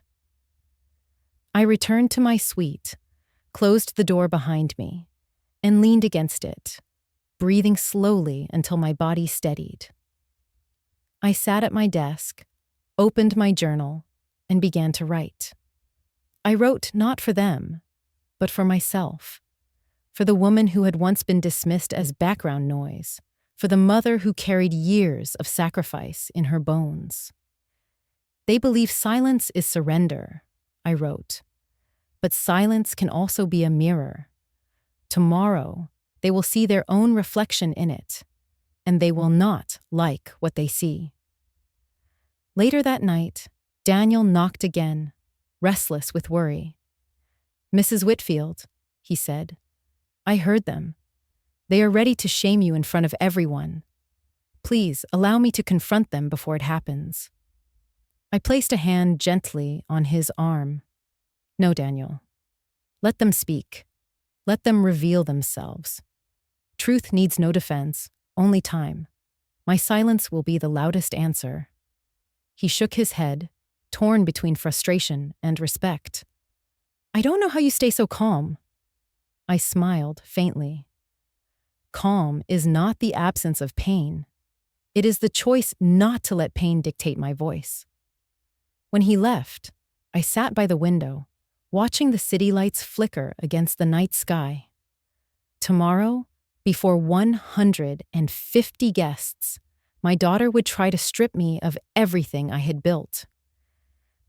S1: I returned to my suite, closed the door behind me, and leaned against it, breathing slowly until my body steadied. I sat at my desk, opened my journal, and began to write. I wrote not for them, but for myself, for the woman who had once been dismissed as background noise, for the mother who carried years of sacrifice in her bones. "They believe silence is surrender," I wrote, "but silence can also be a mirror. Tomorrow, they will see their own reflection in it, and they will not like what they see." Later that night, Daniel knocked again, restless with worry. "Mrs. Whitfield," he said, "I heard them. They are ready to shame you in front of everyone. Please allow me to confront them before it happens." I placed a hand gently on his arm. "No, Daniel. Let them speak. Let them reveal themselves. Truth needs no defense, only time. My silence will be the loudest answer." He shook his head, torn between frustration and respect. "I don't know how you stay so calm." I smiled faintly. Calm is not the absence of pain. It is the choice not to let pain dictate my voice. When he left, I sat by the window, watching the city lights flicker against the night sky. Tomorrow, before 150 guests, my daughter would try to strip me of everything I had built.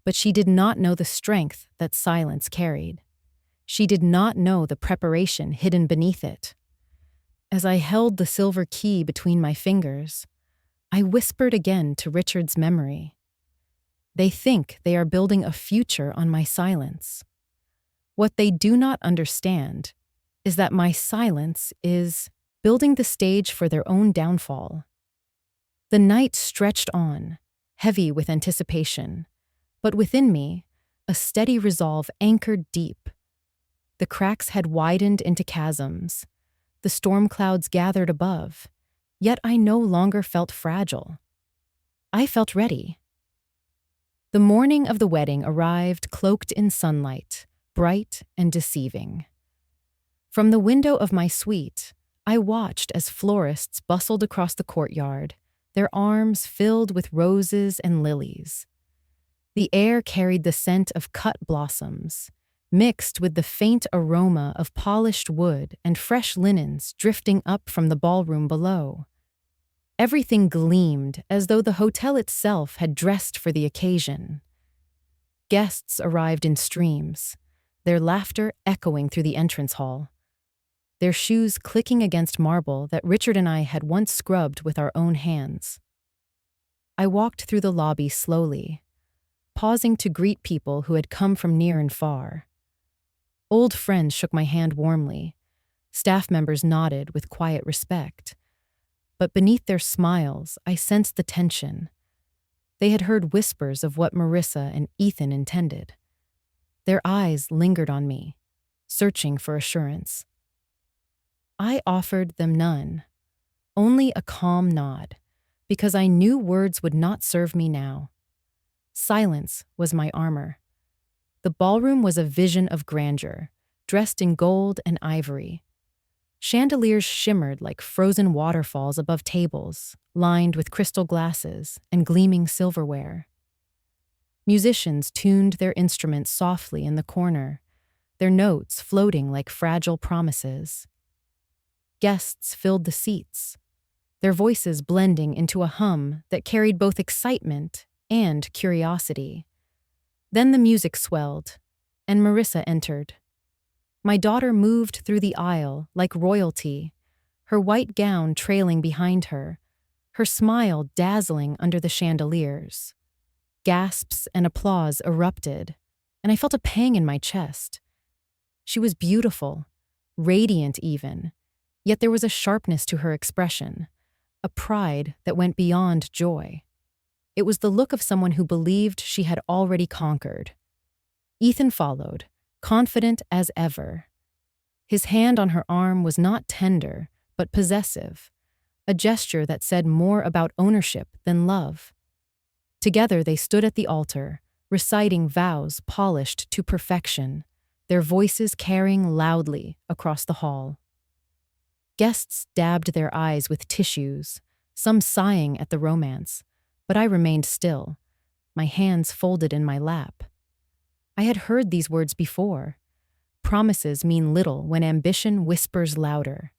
S1: But she did not know the strength that silence carried. She did not know the preparation hidden beneath it. As I held the silver key between my fingers, I whispered again to Richard's memory. They think they are building a future on my silence. What they do not understand is that my silence is building the stage for their own downfall. The night stretched on, heavy with anticipation, but within me, a steady resolve anchored deep. The cracks had widened into chasms. The storm clouds gathered above, yet I no longer felt fragile. I felt ready. The morning of the wedding arrived cloaked in sunlight, bright and deceiving. From the window of my suite, I watched as florists bustled across the courtyard, their arms filled with roses and lilies. The air carried the scent of cut blossoms, mixed with the faint aroma of polished wood and fresh linens drifting up from the ballroom below. Everything gleamed as though the hotel itself had dressed for the occasion. Guests arrived in streams, their laughter echoing through the entrance hall, their shoes clicking against marble that Richard and I had once scrubbed with our own hands. I walked through the lobby slowly, pausing to greet people who had come from near and far. Old friends shook my hand warmly. Staff members nodded with quiet respect. But beneath their smiles, I sensed the tension. They had heard whispers of what Marissa and Ethan intended. Their eyes lingered on me, searching for assurance. I offered them none, only a calm nod, because I knew words would not serve me now. Silence was my armor. The ballroom was a vision of grandeur, dressed in gold and ivory. Chandeliers shimmered like frozen waterfalls above tables, lined with crystal glasses and gleaming silverware. Musicians tuned their instruments softly in the corner, their notes floating like fragile promises. Guests filled the seats, their voices blending into a hum that carried both excitement and curiosity. Then the music swelled, and Marissa entered. My daughter moved through the aisle like royalty, her white gown trailing behind her, her smile dazzling under the chandeliers. Gasps and applause erupted, and I felt a pang in my chest. She was beautiful, radiant even, yet there was a sharpness to her expression, a pride that went beyond joy. It was the look of someone who believed she had already conquered. Ethan followed, confident as ever. His hand on her arm was not tender, but possessive, a gesture that said more about ownership than love. Together they stood at the altar, reciting vows polished to perfection, their voices carrying loudly across the hall. Guests dabbed their eyes with tissues, some sighing at the romance, but I remained still, my hands folded in my lap. I had heard these words before. Promises mean little when ambition whispers louder.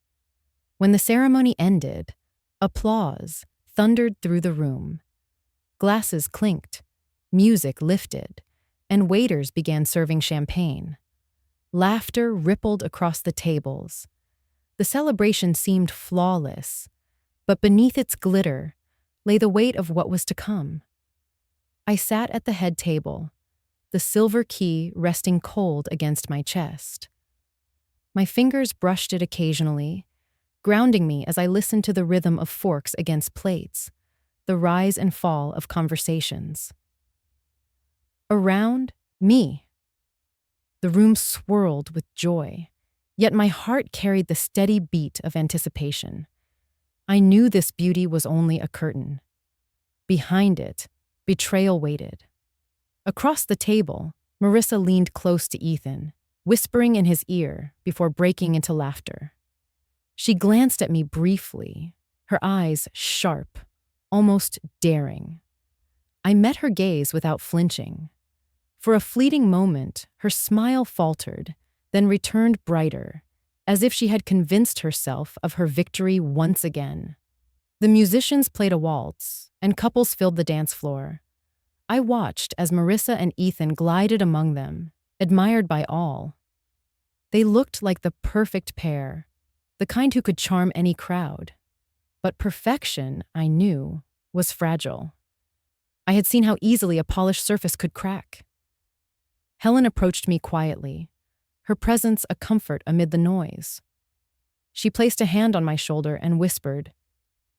S1: When the ceremony ended, applause thundered through the room. Glasses clinked, music lifted, and waiters began serving champagne. Laughter rippled across the tables. The celebration seemed flawless, but beneath its glitter lay the weight of what was to come. I sat at the head table, the silver key resting cold against my chest. My fingers brushed it occasionally, grounding me as I listened to the rhythm of forks against plates, the rise and fall of conversations. Around me, the room swirled with joy, yet my heart carried the steady beat of anticipation. I knew this beauty was only a curtain. Behind it, betrayal waited. Across the table, Marissa leaned close to Ethan, whispering in his ear before breaking into laughter. She glanced at me briefly, her eyes sharp, almost daring. I met her gaze without flinching. For a fleeting moment, her smile faltered, then returned brighter, as if she had convinced herself of her victory once again. The musicians played a waltz, and couples filled the dance floor. I watched as Marissa and Ethan glided among them, admired by all. They looked like the perfect pair, the kind who could charm any crowd. But perfection, I knew, was fragile. I had seen how easily a polished surface could crack. Helen approached me quietly, her presence a comfort amid the noise. She placed a hand on my shoulder and whispered,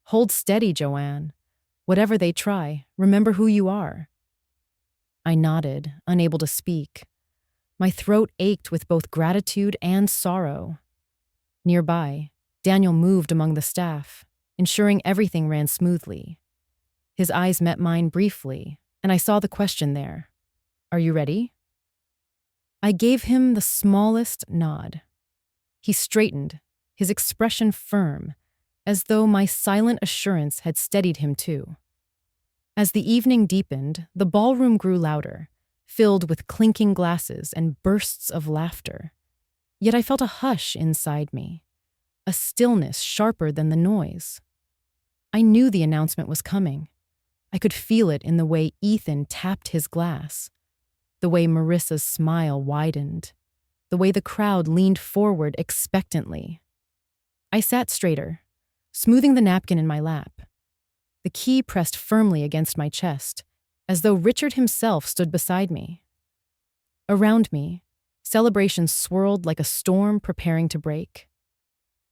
S1: "Hold steady, Joanne. Whatever they try, remember who you are." I nodded, unable to speak. My throat ached with both gratitude and sorrow. Nearby, Daniel moved among the staff, ensuring everything ran smoothly. His eyes met mine briefly, and I saw the question there. "Are you ready?" I gave him the smallest nod. He straightened, his expression firm, as though my silent assurance had steadied him too. As the evening deepened, the ballroom grew louder, filled with clinking glasses and bursts of laughter. Yet I felt a hush inside me, a stillness sharper than the noise. I knew the announcement was coming. I could feel it in the way Ethan tapped his glass, the way Marissa's smile widened, the way the crowd leaned forward expectantly. I sat straighter, smoothing the napkin in my lap. The key pressed firmly against my chest, as though Richard himself stood beside me. Around me, celebrations swirled like a storm preparing to break.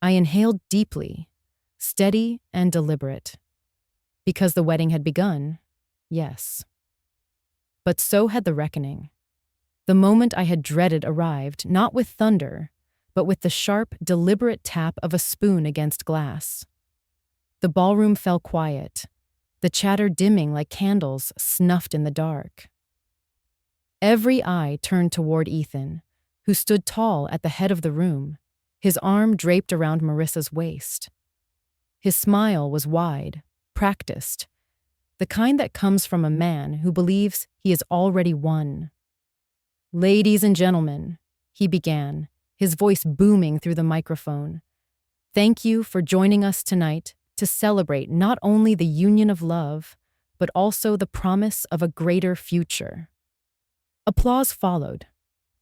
S1: I inhaled deeply, steady and deliberate. Because the wedding had begun, yes. But so had the reckoning. The moment I had dreaded arrived, not with thunder, but with the sharp, deliberate tap of a spoon against glass. The ballroom fell quiet, the chatter dimming like candles snuffed in the dark. Every eye turned toward Ethan, who stood tall at the head of the room, his arm draped around Marissa's waist. His smile was wide, practiced, the kind that comes from a man who believes he has already won. "Ladies and gentlemen," he began, his voice booming through the microphone, "thank you for joining us tonight to celebrate not only the union of love, but also the promise of a greater future." Applause followed,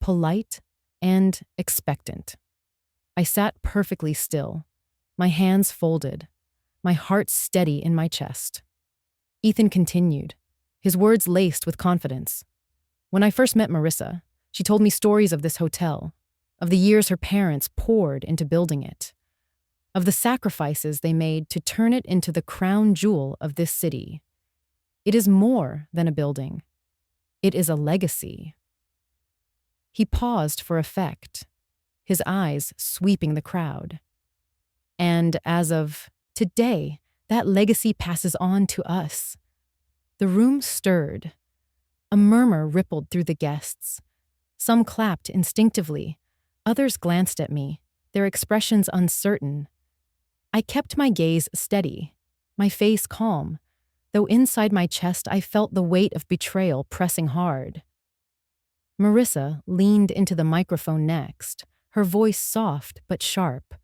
S1: polite and expectant. I sat perfectly still, my hands folded, my heart steady in my chest. Ethan continued, his words laced with confidence. "When I first met Marissa, she told me stories of this hotel, of the years her parents poured into building it, of the sacrifices they made to turn it into the crown jewel of this city. It is more than a building. It is a legacy." He paused for effect, his eyes sweeping the crowd. "And as of today, that legacy passes on to us." The room stirred. A murmur rippled through the guests. Some clapped instinctively, others glanced at me, their expressions uncertain. I kept my gaze steady, my face calm, though inside my chest I felt the weight of betrayal pressing hard. Marissa leaned into the microphone next, her voice soft but sharp.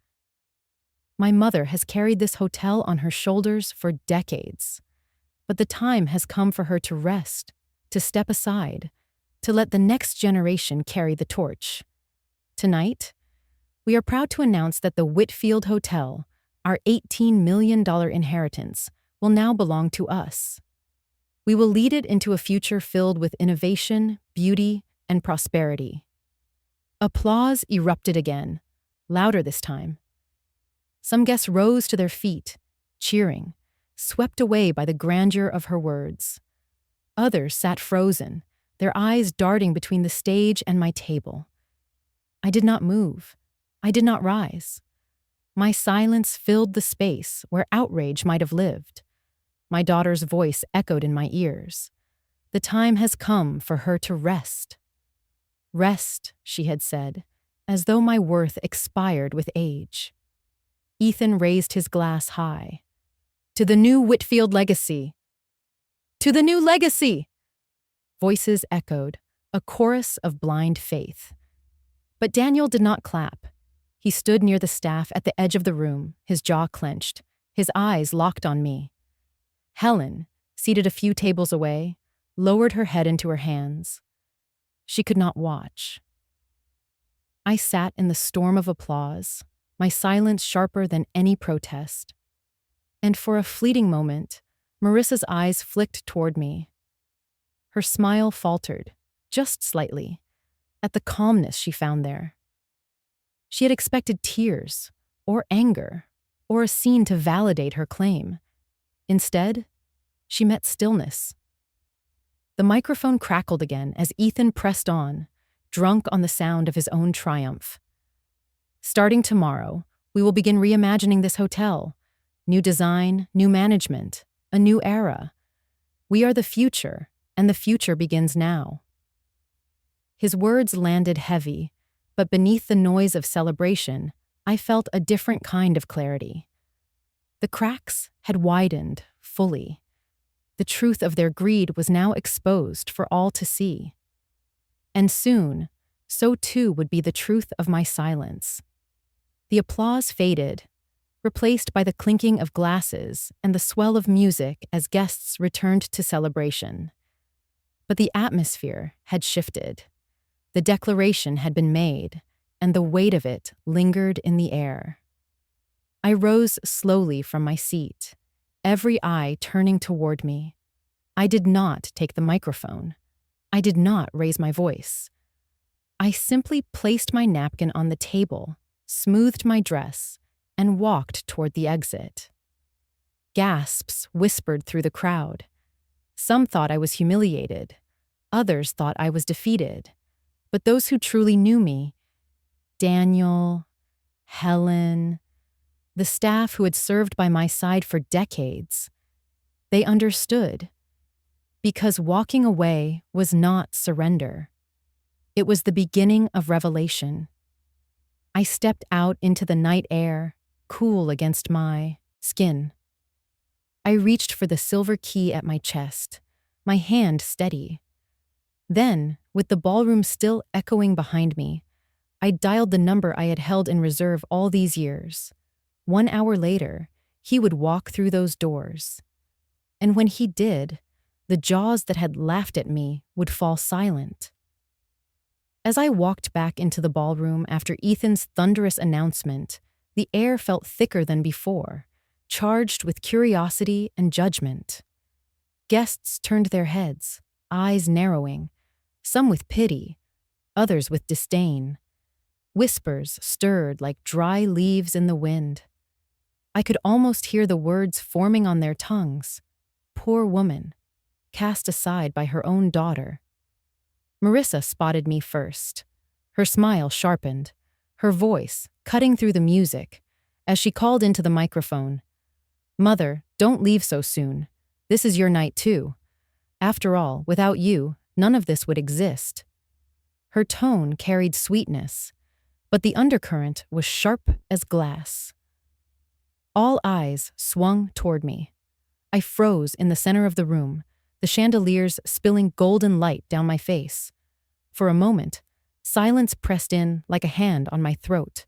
S1: "My mother has carried this hotel on her shoulders for decades, but the time has come for her to rest, to step aside, to let the next generation carry the torch. Tonight, we are proud to announce that the Whitfield Hotel, our $18 million inheritance, will now belong to us. We will lead it into a future filled with innovation, beauty, and prosperity." Applause erupted again, louder this time. Some guests rose to their feet, cheering, swept away by the grandeur of her words. Others sat frozen, their eyes darting between the stage and my table. I did not move. I did not rise. My silence filled the space where outrage might have lived. My daughter's voice echoed in my ears. The time has come for her to rest. Rest, she had said, as though my worth expired with age. Ethan raised his glass high. To the new Whitfield legacy. To the new legacy! Voices echoed, a chorus of blind faith. But Daniel did not clap. He stood near the staff at the edge of the room, his jaw clenched, his eyes locked on me. Helen, seated a few tables away, lowered her head into her hands. She could not watch. I sat in the storm of applause, my silence sharper than any protest. And for a fleeting moment, Marissa's eyes flicked toward me. Her smile faltered, just slightly, at the calmness she found there. She had expected tears, or anger, or a scene to validate her claim. Instead, she met stillness. The microphone crackled again as Ethan pressed on, drunk on the sound of his own triumph. Starting tomorrow, we will begin reimagining this hotel. New design, new management, a new era. We are the future, and the future begins now. His words landed heavy, but beneath the noise of celebration, I felt a different kind of clarity. The cracks had widened fully. The truth of their greed was now exposed for all to see. And soon, so too would be the truth of my silence. The applause faded, replaced by the clinking of glasses and the swell of music as guests returned to celebration. But the atmosphere had shifted. The declaration had been made, and the weight of it lingered in the air. I rose slowly from my seat, every eye turning toward me. I did not take the microphone. I did not raise my voice. I simply placed my napkin on the table, smoothed my dress, and walked toward the exit. Gasps whispered through the crowd. Some thought I was humiliated. Others thought I was defeated. But those who truly knew me, Daniel, Helen, the staff who had served by my side for decades, they understood. Because walking away was not surrender. It was the beginning of revelation. I stepped out into the night air, cool against my skin. I reached for the silver key at my chest, my hand steady. Then, with the ballroom still echoing behind me, I dialed the number I had held in reserve all these years. 1 hour later, he would walk through those doors. And when he did, the jaws that had laughed at me would fall silent. As I walked back into the ballroom after Ethan's thunderous announcement, the air felt thicker than before, charged with curiosity and judgment. Guests turned their heads, eyes narrowing, some with pity, others with disdain. Whispers stirred like dry leaves in the wind. I could almost hear the words forming on their tongues. Poor woman, cast aside by her own daughter. Marissa spotted me first. Her smile sharpened, her voice cutting through the music, as she called into the microphone. "Mother, don't leave so soon. This is your night too. After all, without you, none of this would exist." Her tone carried sweetness, but the undercurrent was sharp as glass. All eyes swung toward me. I froze in the center of the room, the chandeliers spilling golden light down my face. For a moment, silence pressed in like a hand on my throat.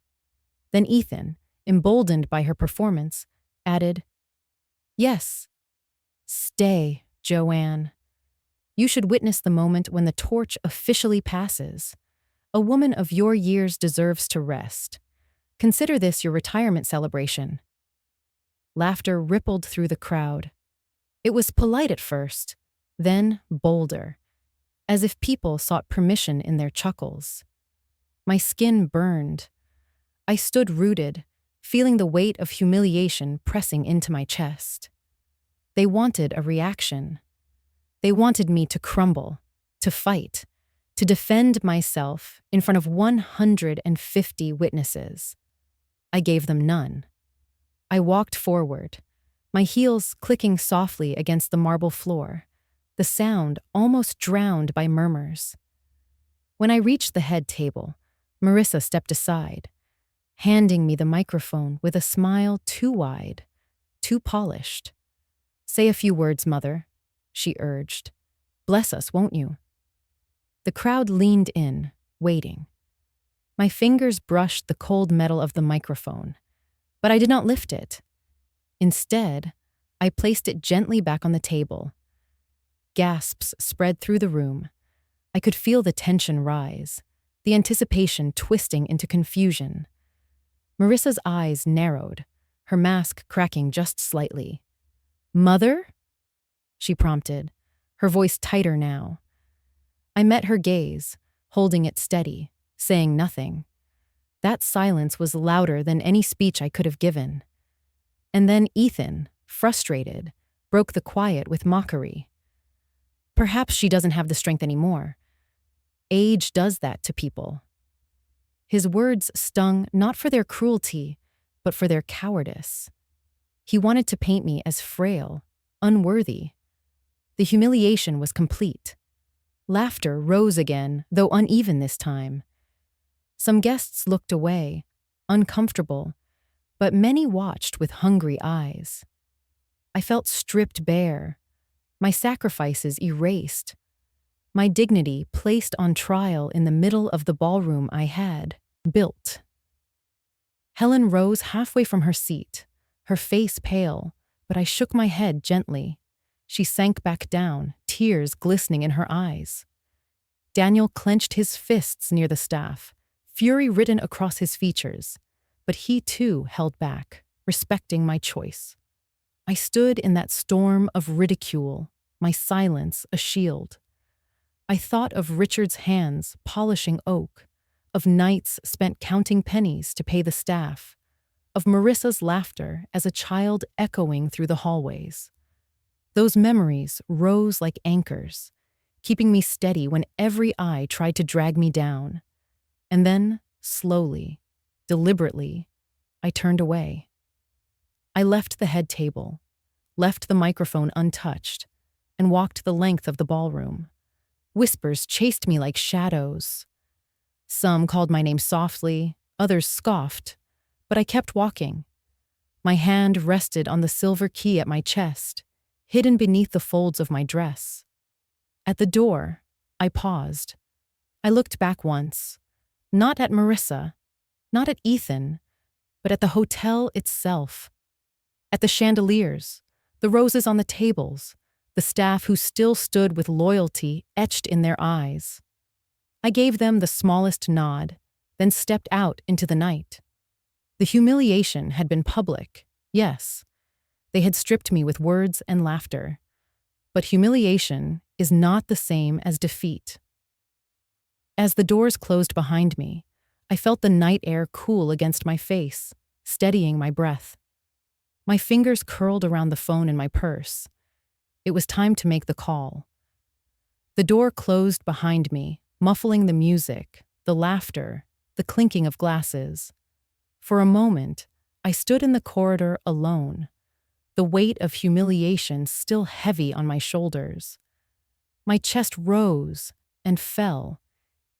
S1: Then Ethan, emboldened by her performance, added, "Yes, stay, Joanne. You should witness the moment when the torch officially passes. A woman of your years deserves to rest. Consider this your retirement celebration." Laughter rippled through the crowd. It was polite at first, then bolder, as if people sought permission in their chuckles. My skin burned. I stood rooted, feeling the weight of humiliation pressing into my chest. They wanted a reaction. They wanted me to crumble, to fight, to defend myself in front of 150 witnesses. I gave them none. I walked forward, my heels clicking softly against the marble floor, the sound almost drowned by murmurs. When I reached the head table, Marissa stepped aside, handing me the microphone with a smile too wide, too polished. "Say a few words, Mother," she urged. "Bless us, won't you?" The crowd leaned in, waiting. My fingers brushed the cold metal of the microphone, but I did not lift it. Instead, I placed it gently back on the table. Gasps spread through the room. I could feel the tension rise, the anticipation twisting into confusion. Marissa's eyes narrowed, her mask cracking just slightly. "Mother?" she prompted, her voice tighter now. I met her gaze, holding it steady, saying nothing. That silence was louder than any speech I could have given. And then Ethan, frustrated, broke the quiet with mockery. "Perhaps she doesn't have the strength anymore. Age does that to people." His words stung not for their cruelty, but for their cowardice. He wanted to paint me as frail, unworthy. The humiliation was complete. Laughter rose again, though uneven this time. Some guests looked away, uncomfortable, but many watched with hungry eyes. I felt stripped bare, my sacrifices erased, my dignity placed on trial in the middle of the ballroom I had built. Helen rose halfway from her seat, her face pale, but I shook my head gently. She sank back down, tears glistening in her eyes. Daniel clenched his fists near the staff, fury written across his features, but he too held back, respecting my choice. I stood in that storm of ridicule, my silence a shield. I thought of Richard's hands polishing oak, of nights spent counting pennies to pay the staff, of Marissa's laughter as a child echoing through the hallways. Those memories rose like anchors, keeping me steady when every eye tried to drag me down. And then, slowly, deliberately, I turned away. I left the head table, left the microphone untouched, and walked the length of the ballroom. Whispers chased me like shadows. Some called my name softly, others scoffed, but I kept walking. My hand rested on the silver key at my chest, hidden beneath the folds of my dress. At the door, I paused. I looked back once, not at Marissa, not at Ethan, but at the hotel itself. At the chandeliers, the roses on the tables, the staff who still stood with loyalty etched in their eyes. I gave them the smallest nod, then stepped out into the night. The humiliation had been public, yes. They had stripped me with words and laughter. But humiliation is not the same as defeat. As the doors closed behind me, I felt the night air cool against my face, steadying my breath. My fingers curled around the phone in my purse. It was time to make the call. The door closed behind me, muffling the music, the laughter, the clinking of glasses. For a moment, I stood in the corridor alone, the weight of humiliation still heavy on my shoulders. My chest rose and fell,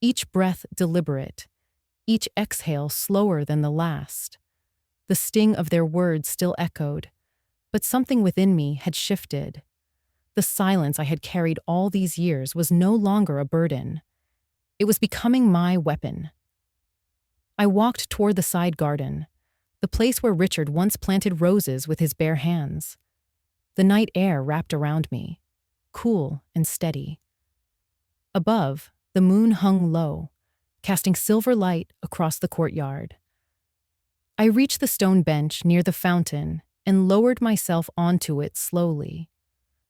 S1: each breath deliberate, each exhale slower than the last. The sting of their words still echoed, but something within me had shifted. The silence I had carried all these years was no longer a burden. It was becoming my weapon. I walked toward the side garden, the place where Richard once planted roses with his bare hands. The night air wrapped around me, cool and steady. Above, the moon hung low, casting silver light across the courtyard. I reached the stone bench near the fountain and lowered myself onto it slowly,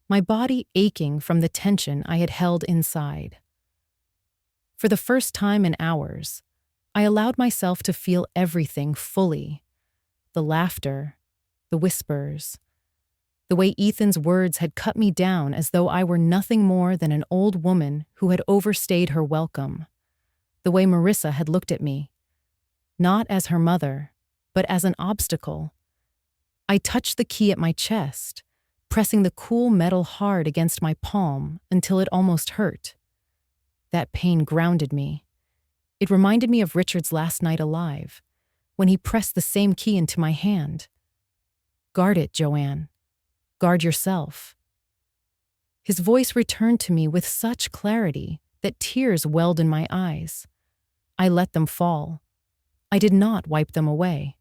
S1: my body aching from the tension I had held inside. For the first time in hours, I allowed myself to feel everything fully. the laughter, the whispers. The way Ethan's words had cut me down as though I were nothing more than an old woman who had overstayed her welcome. The way Marissa had looked at me, not as her mother, but as an obstacle. I touched the key at my chest, pressing the cool metal hard against my palm until it almost hurt. That pain grounded me. It reminded me of Richard's last night alive, when he pressed the same key into my hand. "Guard it, Joanne. Guard yourself." His voice returned to me with such clarity that tears welled in my eyes. I let them fall. I did not wipe them away.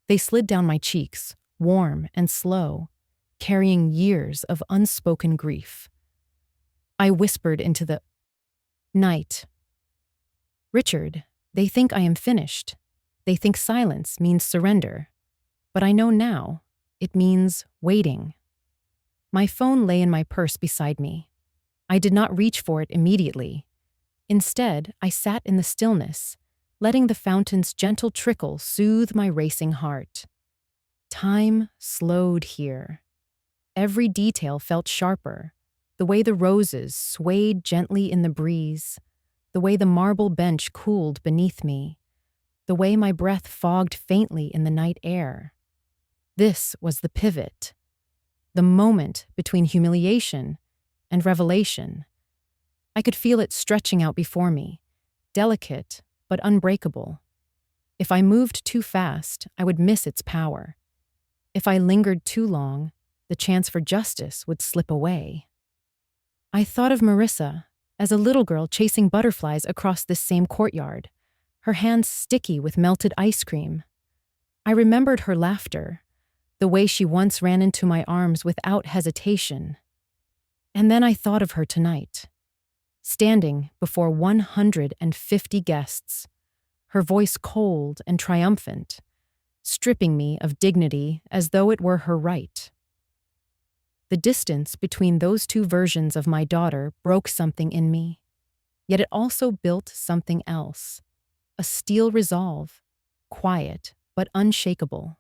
S1: They slid down my cheeks, warm and slow, carrying years of unspoken grief. I whispered into the night, "Richard, they think I am finished. They think silence means surrender. But I know now, it means waiting." My phone lay in my purse beside me. I did not reach for it immediately. Instead, I sat in the stillness, letting the fountain's gentle trickle soothe my racing heart. Time slowed here. Every detail felt sharper. The way the roses swayed gently in the breeze, the way the marble bench cooled beneath me, the way my breath fogged faintly in the night air. This was the pivot, the moment between humiliation and revelation. I could feel it stretching out before me, delicate but unbreakable. If I moved too fast, I would miss its power. If I lingered too long, the chance for justice would slip away. I thought of Marissa as a little girl chasing butterflies across this same courtyard, her hands sticky with melted ice cream. I remembered her laughter, the way she once ran into my arms without hesitation. And then I thought of her tonight, standing before 150 guests, her voice cold and triumphant, stripping me of dignity as though it were her right. The distance between those two versions of my daughter broke something in me, yet it also built something else, a steel resolve, quiet but unshakable.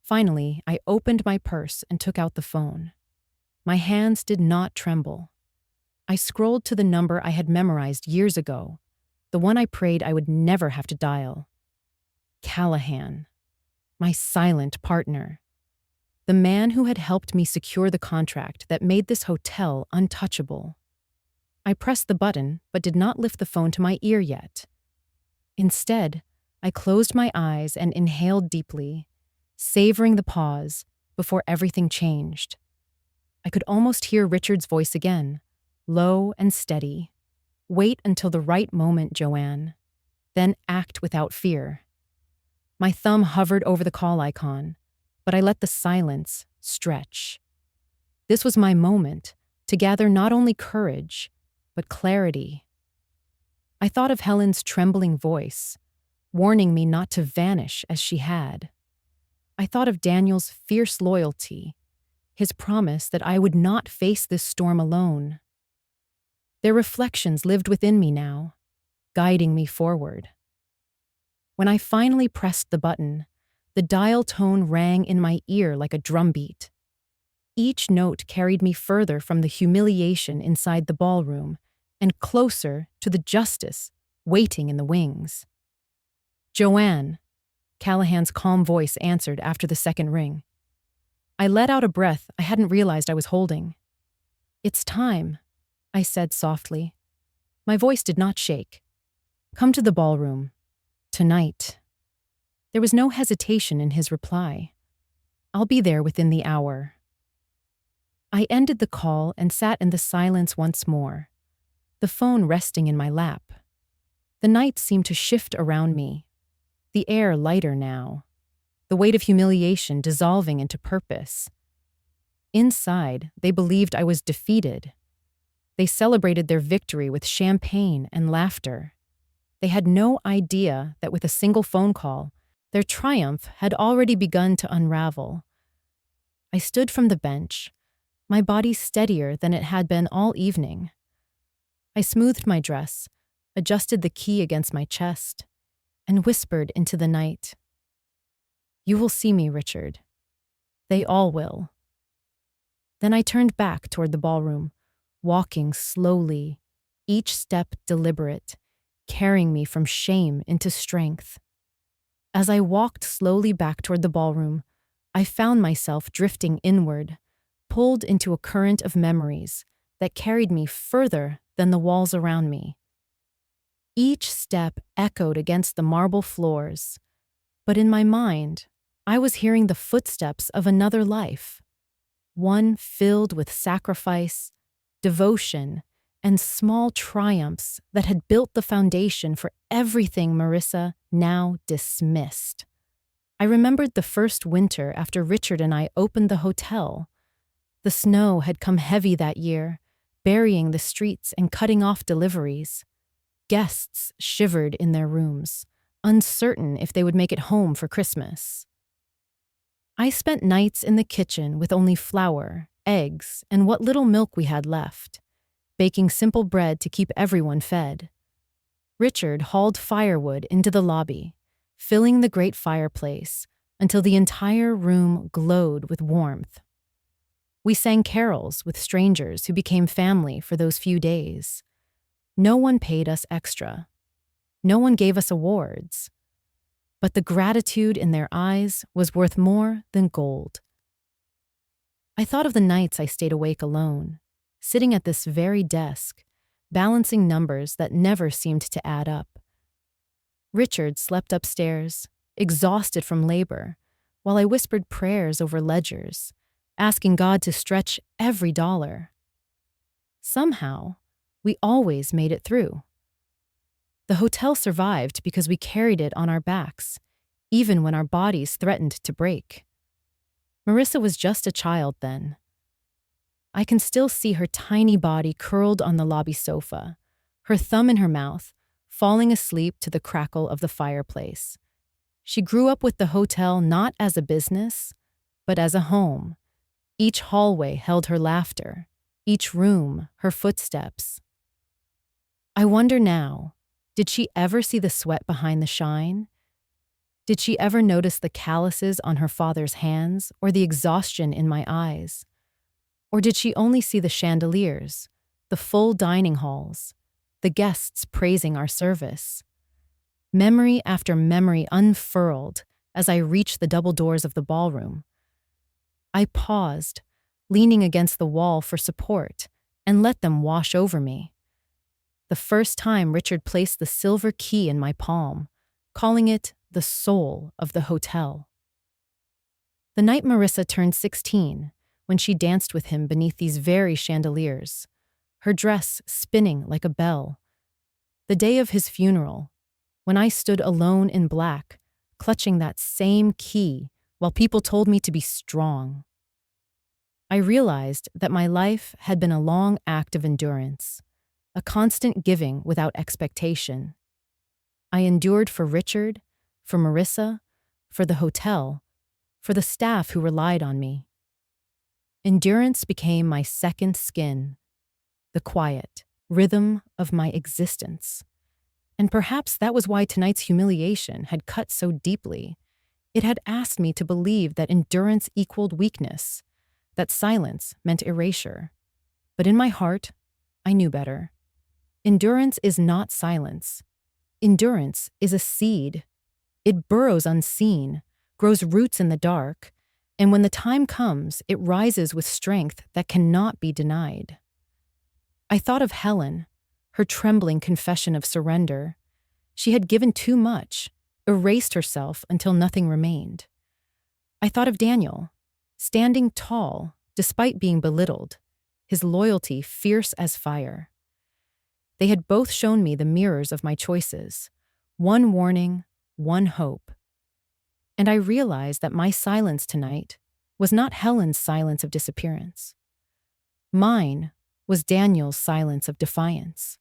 S1: Finally, I opened my purse and took out the phone. My hands did not tremble. I scrolled to the number I had memorized years ago, the one I prayed I would never have to dial. Callahan, my silent partner. The man who had helped me secure the contract that made this hotel untouchable. I pressed the button, but did not lift the phone to my ear yet. Instead, I closed my eyes and inhaled deeply, savoring the pause before everything changed. I could almost hear Richard's voice again, low and steady. "Wait until the right moment, Joanne. Then act without fear." My thumb hovered over the call icon, but I let the silence stretch. This was my moment to gather not only courage, but clarity. I thought of Helen's trembling voice, warning me not to vanish as she had. I thought of Daniel's fierce loyalty, his promise that I would not face this storm alone. Their reflections lived within me now, guiding me forward. When I finally pressed the button, the dial tone rang in my ear like a drumbeat. Each note carried me further from the humiliation inside the ballroom and closer to the justice waiting in the wings. "Joanne," Callahan's calm voice answered after the second ring. I let out a breath I hadn't realized I was holding. "It's time," I said softly. My voice did not shake. "Come to the ballroom. Tonight." There was no hesitation in his reply. "I'll be there within the hour." I ended the call and sat in the silence once more, the phone resting in my lap. The night seemed to shift around me, the air lighter now, the weight of humiliation dissolving into purpose. Inside, they believed I was defeated. They celebrated their victory with champagne and laughter. They had no idea that with a single phone call, their triumph had already begun to unravel. I stood from the bench, my body steadier than it had been all evening. I smoothed my dress, adjusted the key against my chest, and whispered into the night, You will see me, Richard. They all will. Then I turned back toward the ballroom, walking slowly, each step deliberate, carrying me from shame into strength. As I walked slowly back toward the ballroom, I found myself drifting inward, pulled into a current of memories that carried me further than the walls around me. Each step echoed against the marble floors, but in my mind, I was hearing the footsteps of another life, one filled with sacrifice, devotion, and small triumphs that had built the foundation for everything Marissa now dismissed. I remembered the first winter after Richard and I opened the hotel. The snow had come heavy that year, burying the streets and cutting off deliveries. Guests shivered in their rooms, uncertain if they would make it home for Christmas. I spent nights in the kitchen with only flour, eggs, and what little milk we had left, baking simple bread to keep everyone fed. Richard hauled firewood into the lobby, filling the great fireplace until the entire room glowed with warmth. We sang carols with strangers who became family for those few days. No one paid us extra. No one gave us awards. But the gratitude in their eyes was worth more than gold. I thought of the nights I stayed awake alone, sitting at this very desk, balancing numbers that never seemed to add up. Richard slept upstairs, exhausted from labor, while I whispered prayers over ledgers, asking God to stretch every dollar. Somehow, we always made it through. The hotel survived because we carried it on our backs, even when our bodies threatened to break. Marissa was just a child then. I can still see her tiny body curled on the lobby sofa, her thumb in her mouth, falling asleep to the crackle of the fireplace. She grew up with the hotel not as a business, but as a home. Each hallway held her laughter, each room her footsteps. I wonder now, did she ever see the sweat behind the shine? Did she ever notice the calluses on her father's hands or the exhaustion in my eyes? Or did she only see the chandeliers, the full dining halls, the guests praising our service? Memory after memory unfurled as I reached the double doors of the ballroom. I paused, leaning against the wall for support, and let them wash over me. The first time Richard placed the silver key in my palm, calling it the soul of the hotel. The night Marissa turned 16, when she danced with him beneath these very chandeliers, her dress spinning like a bell. The day of his funeral, when I stood alone in black, clutching that same key while people told me to be strong. I realized that my life had been a long act of endurance, a constant giving without expectation. I endured for Richard, for Marissa, for the hotel, for the staff who relied on me. Endurance became my second skin, the quiet rhythm of my existence. And perhaps that was why tonight's humiliation had cut so deeply. It had asked me to believe that endurance equaled weakness, that silence meant erasure. But in my heart, I knew better. Endurance is not silence. Endurance is a seed. It burrows unseen, grows roots in the dark, and when the time comes, it rises with strength that cannot be denied. I thought of Helen, her trembling confession of surrender. She had given too much, erased herself until nothing remained. I thought of Daniel, standing tall despite being belittled, his loyalty fierce as fire. They had both shown me the mirrors of my choices, one warning, one hope. And I realized that my silence tonight was not Helen's silence of disappearance. Mine was Daniel's silence of defiance.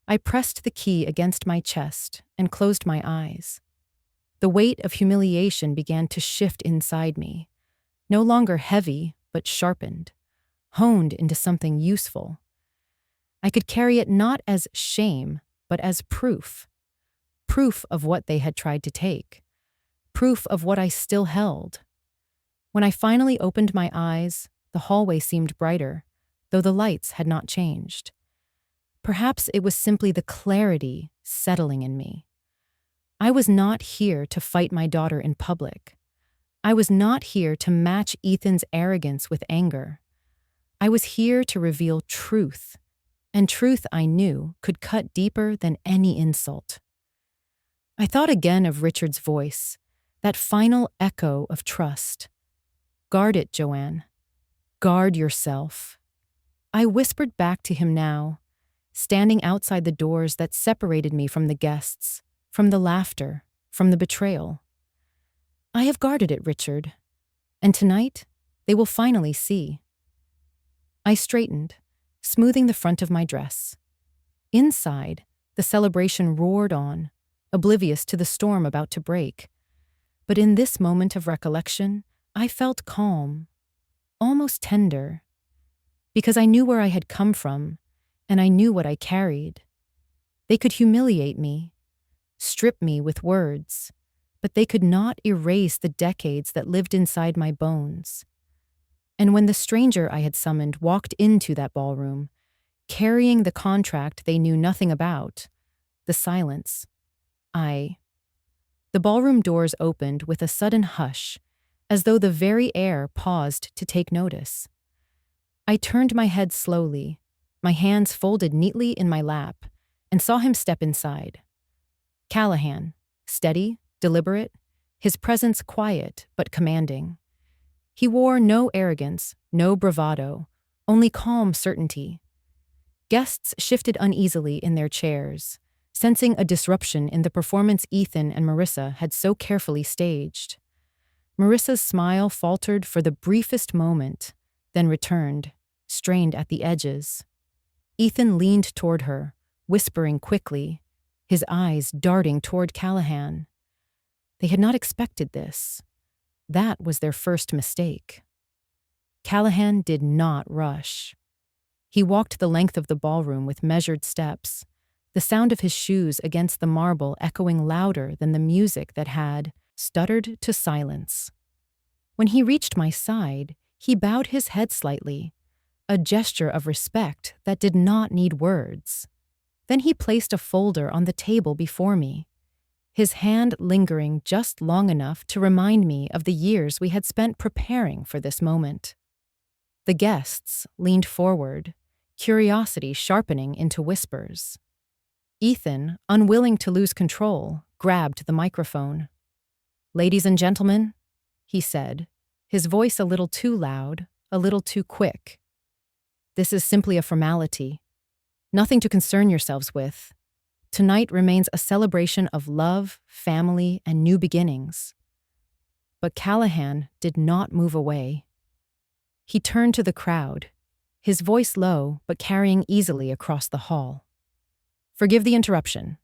S1: I pressed the key against my chest and closed my eyes. The weight of humiliation began to shift inside me, no longer heavy, but sharpened, honed into something useful. I could carry it not as shame, but as proof of what they had tried to take, proof of what I still held. When I finally opened my eyes, the hallway seemed brighter, though the lights had not changed. Perhaps it was simply the clarity settling in me. I was not here to fight my daughter in public. I was not here to match Ethan's arrogance with anger. I was here to reveal truth, and truth I knew could cut deeper than any insult. I thought again of Richard's voice, that final echo of trust. Guard it, Joanne. Guard yourself. I whispered back to him now, standing outside the doors that separated me from the guests, from the laughter, from the betrayal. I have guarded it, Richard, and tonight they will finally see. I straightened, smoothing the front of my dress. Inside, the celebration roared on, oblivious to the storm about to break. But in this moment of recollection, I felt calm, almost tender, because I knew where I had come from, and I knew what I carried. They could humiliate me, strip me with words, but they could not erase the decades that lived inside my bones. And when the stranger I had summoned walked into that ballroom, carrying the contract they knew nothing about, the silence, the ballroom doors opened with a sudden hush, as though the very air paused to take notice. I turned my head slowly, my hands folded neatly in my lap, and saw him step inside. Callahan, steady, deliberate, his presence quiet but commanding. He wore no arrogance, no bravado, only calm certainty. Guests shifted uneasily in their chairs, sensing a disruption in the performance Ethan and Marissa had so carefully staged. Marissa's smile faltered for the briefest moment, then returned, strained at the edges. Ethan leaned toward her, whispering quickly, his eyes darting toward Callahan. They had not expected this. That was their first mistake. Callahan did not rush. He walked the length of the ballroom with measured steps, the sound of his shoes against the marble echoing louder than the music that had stuttered to silence. When he reached my side, he bowed his head slightly, a gesture of respect that did not need words. Then he placed a folder on the table before me, his hand lingering just long enough to remind me of the years we had spent preparing for this moment. The guests leaned forward, curiosity sharpening into whispers. Ethan, unwilling to lose control, grabbed the microphone. "Ladies and gentlemen," he said, his voice a little too loud, a little too quick. "This is simply a formality. Nothing to concern yourselves with. Tonight remains a celebration of love, family, and new beginnings." But Callahan did not move away. He turned to the crowd, his voice low but carrying easily across the hall. "Forgive the interruption.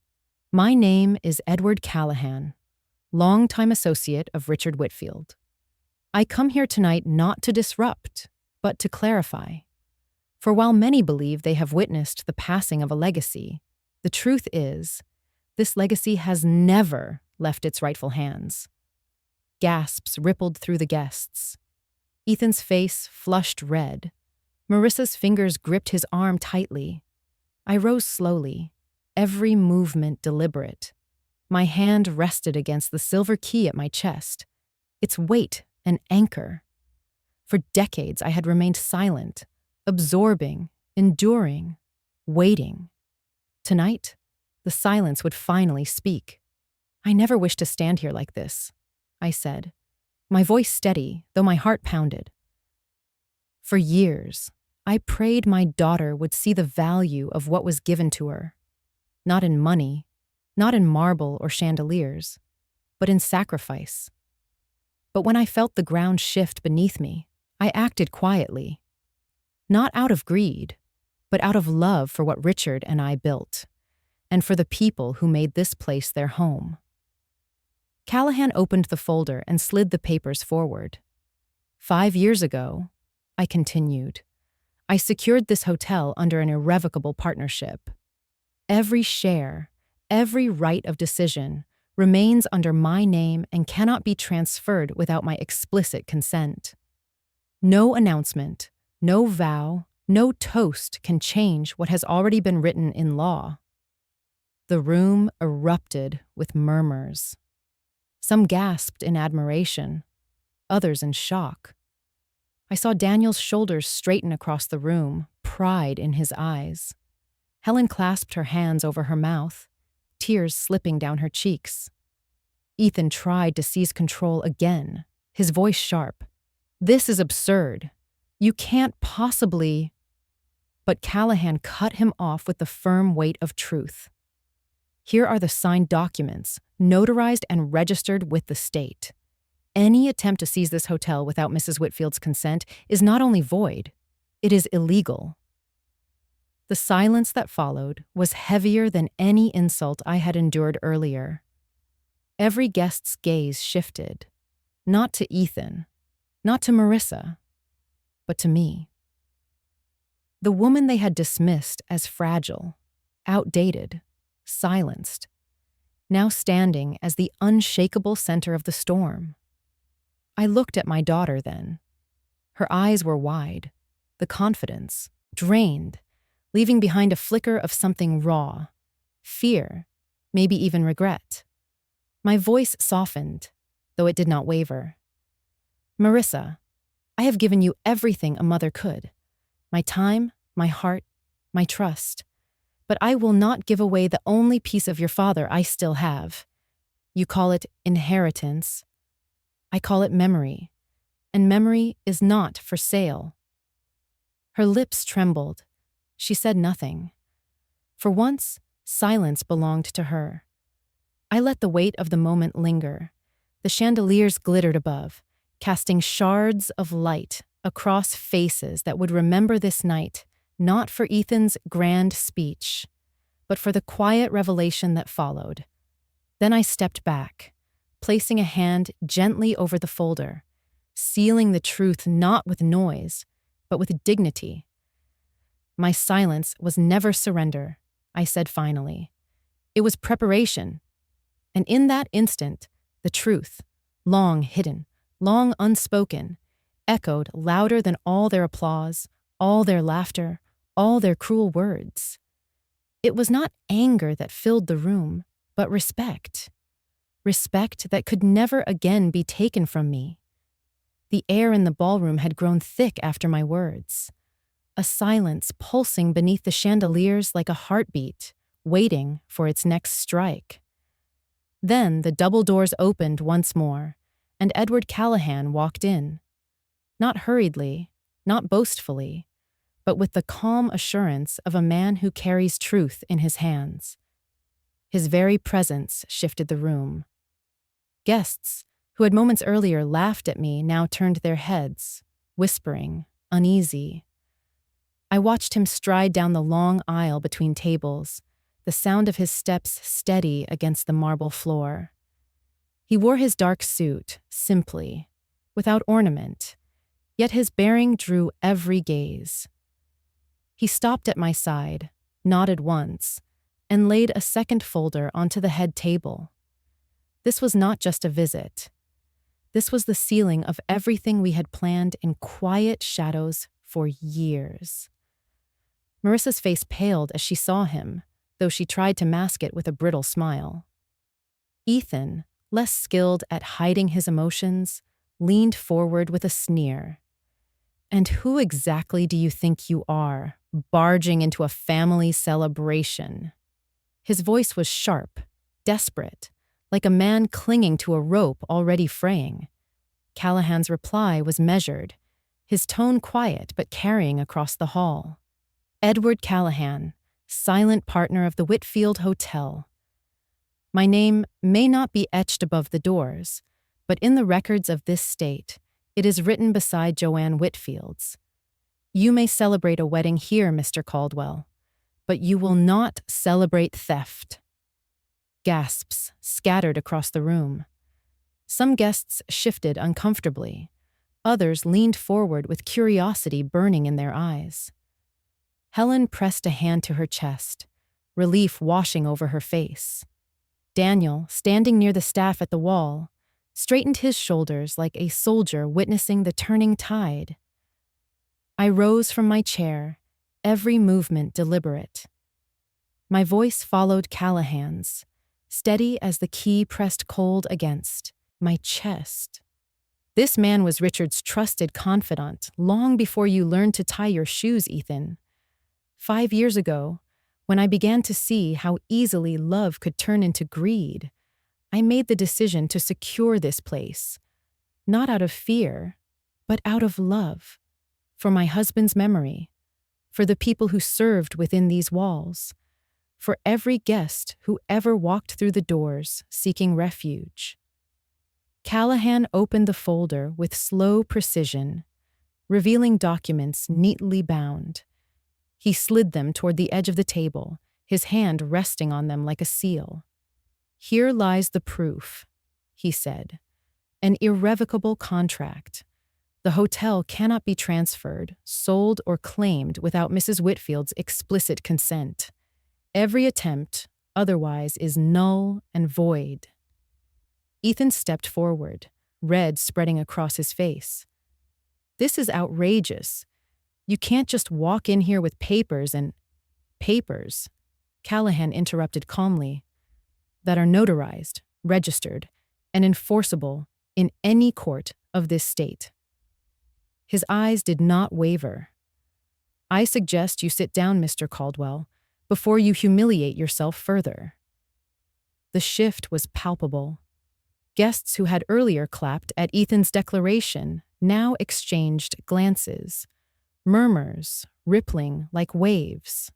S1: My name is Edward Callahan, longtime associate of Richard Whitfield. I come here tonight not to disrupt, but to clarify. For while many believe they have witnessed the passing of a legacy, the truth is, this legacy has never left its rightful hands." Gasps rippled through the guests. Ethan's face flushed red. Marissa's fingers gripped his arm tightly. I rose slowly, every movement deliberate. My hand rested against the silver key at my chest, its weight an anchor. For decades I had remained silent, absorbing, enduring, waiting. Tonight, the silence would finally speak. "I never wished to stand here like this," I said, my voice steady, though my heart pounded. "For years, I prayed my daughter would see the value of what was given to her. Not in money, not in marble or chandeliers, but in sacrifice. But when I felt the ground shift beneath me, I acted quietly. Not out of greed, but out of love for what Richard and I built, and for the people who made this place their home." Callahan opened the folder and slid the papers forward. "5 years ago," I continued, "I secured this hotel under an irrevocable partnership. Every share, every right of decision remains under my name and cannot be transferred without my explicit consent. No announcement, no vow, no toast can change what has already been written in law. The room erupted with murmurs. Some gasped in admiration, others in shock. I saw Daniel's shoulders straighten across the room, pride in his eyes. Helen clasped her hands over her mouth, tears slipping down her cheeks. Ethan tried to seize control again, his voice sharp. "This is absurd. You can't possibly—" But Callahan cut him off with the firm weight of truth. "Here are the signed documents, notarized and registered with the state. Any attempt to seize this hotel without Mrs. Whitfield's consent is not only void, it is illegal." The silence that followed was heavier than any insult I had endured earlier. Every guest's gaze shifted, not to Ethan, not to Marissa, but to me. The woman they had dismissed as fragile, outdated, silenced, now standing as the unshakable center of the storm. I looked at my daughter then. Her eyes were wide, the confidence drained, leaving behind a flicker of something raw, fear, maybe even regret. My voice softened, though it did not waver. "Marissa, I have given you everything a mother could. My time, my heart, my trust. But I will not give away the only piece of your father I still have. You call it inheritance. I call it memory. And memory is not for sale." Her lips trembled. She said nothing. For once, silence belonged to her. I let the weight of the moment linger. The chandeliers glittered above, casting shards of light across faces that would remember this night, not for Ethan's grand speech, but for the quiet revelation that followed. Then I stepped back, placing a hand gently over the folder, sealing the truth not with noise, but with dignity. "My silence was never surrender," I said finally. "It was preparation." And in that instant, the truth, long hidden, long unspoken, echoed louder than all their applause, all their laughter, all their cruel words. It was not anger that filled the room, but respect. Respect that could never again be taken from me. The air in the ballroom had grown thick after my words. A silence pulsing beneath the chandeliers like a heartbeat, waiting for its next strike. Then the double doors opened once more, and Edward Callahan walked in. Not hurriedly, not boastfully, but with the calm assurance of a man who carries truth in his hands. His very presence shifted the room. Guests, who had moments earlier laughed at me, now turned their heads, whispering, uneasy. I watched him stride down the long aisle between tables, the sound of his steps steady against the marble floor. He wore his dark suit, simply, without ornament, yet his bearing drew every gaze. He stopped at my side, nodded once, and laid a second folder onto the head table. This was not just a visit. This was the sealing of everything we had planned in quiet shadows for years. Marissa's face paled as she saw him, though she tried to mask it with a brittle smile. Ethan, less skilled at hiding his emotions, leaned forward with a sneer. "And who exactly do you think you are, barging into a family celebration?" His voice was sharp, desperate, like a man clinging to a rope already fraying. Callahan's reply was measured, his tone quiet but carrying across the hall. "Edward Callahan, silent partner of the Whitfield Hotel. My name may not be etched above the doors, but in the records of this state, it is written beside Joanne Whitfield's. You may celebrate a wedding here, Mr. Caldwell, but you will not celebrate theft." Gasps scattered across the room. Some guests shifted uncomfortably. Others leaned forward with curiosity burning in their eyes. Helen pressed a hand to her chest, relief washing over her face. Daniel, standing near the staff at the wall, straightened his shoulders like a soldier witnessing the turning tide. I rose from my chair, every movement deliberate. My voice followed Callahan's, steady as the key pressed cold against my chest. This man was Richard's trusted confidant long before you learned to tie your shoes, Ethan. 5 years ago, when I began to see how easily love could turn into greed, I made the decision to secure this place, not out of fear, but out of love, for my husband's memory, for the people who served within these walls, for every guest who ever walked through the doors seeking refuge. Callahan opened the folder with slow precision, revealing documents neatly bound. He slid them toward the edge of the table, his hand resting on them like a seal. "Here lies the proof," he said. "An irrevocable contract. The hotel cannot be transferred, sold, or claimed without Mrs. Whitfield's explicit consent. Every attempt otherwise is null and void." Ethan stepped forward, red spreading across his face. "This is outrageous. You can't just walk in here with papers and—" "Papers," Callahan interrupted calmly, "that are notarized, registered, and enforceable in any court of this state." His eyes did not waver. "I suggest you sit down, Mr. Caldwell, before you humiliate yourself further." The shift was palpable. Guests who had earlier clapped at Ethan's declaration now exchanged glances, murmurs rippling like waves.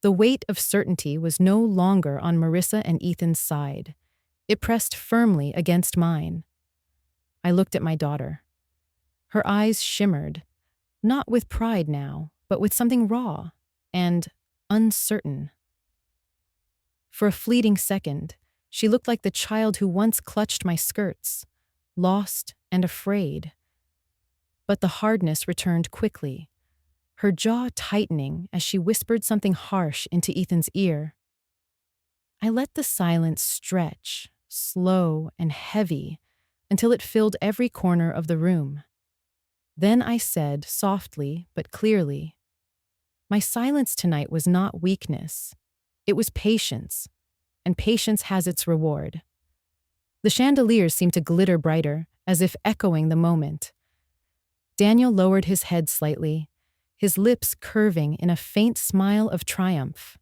S1: The weight of certainty was no longer on Marissa and Ethan's side. It pressed firmly against mine. I looked at my daughter. Her eyes shimmered, not with pride now, but with something raw and uncertain. For a fleeting second, she looked like the child who once clutched my skirts, lost and afraid. But the hardness returned quickly, her jaw tightening as she whispered something harsh into Ethan's ear. I let the silence stretch, slow and heavy, until it filled every corner of the room. Then I said, softly but clearly, "My silence tonight was not weakness. It was patience, and patience has its reward." The chandeliers seemed to glitter brighter, as if echoing the moment. Daniel lowered his head slightly, his lips curving in a faint smile of triumph.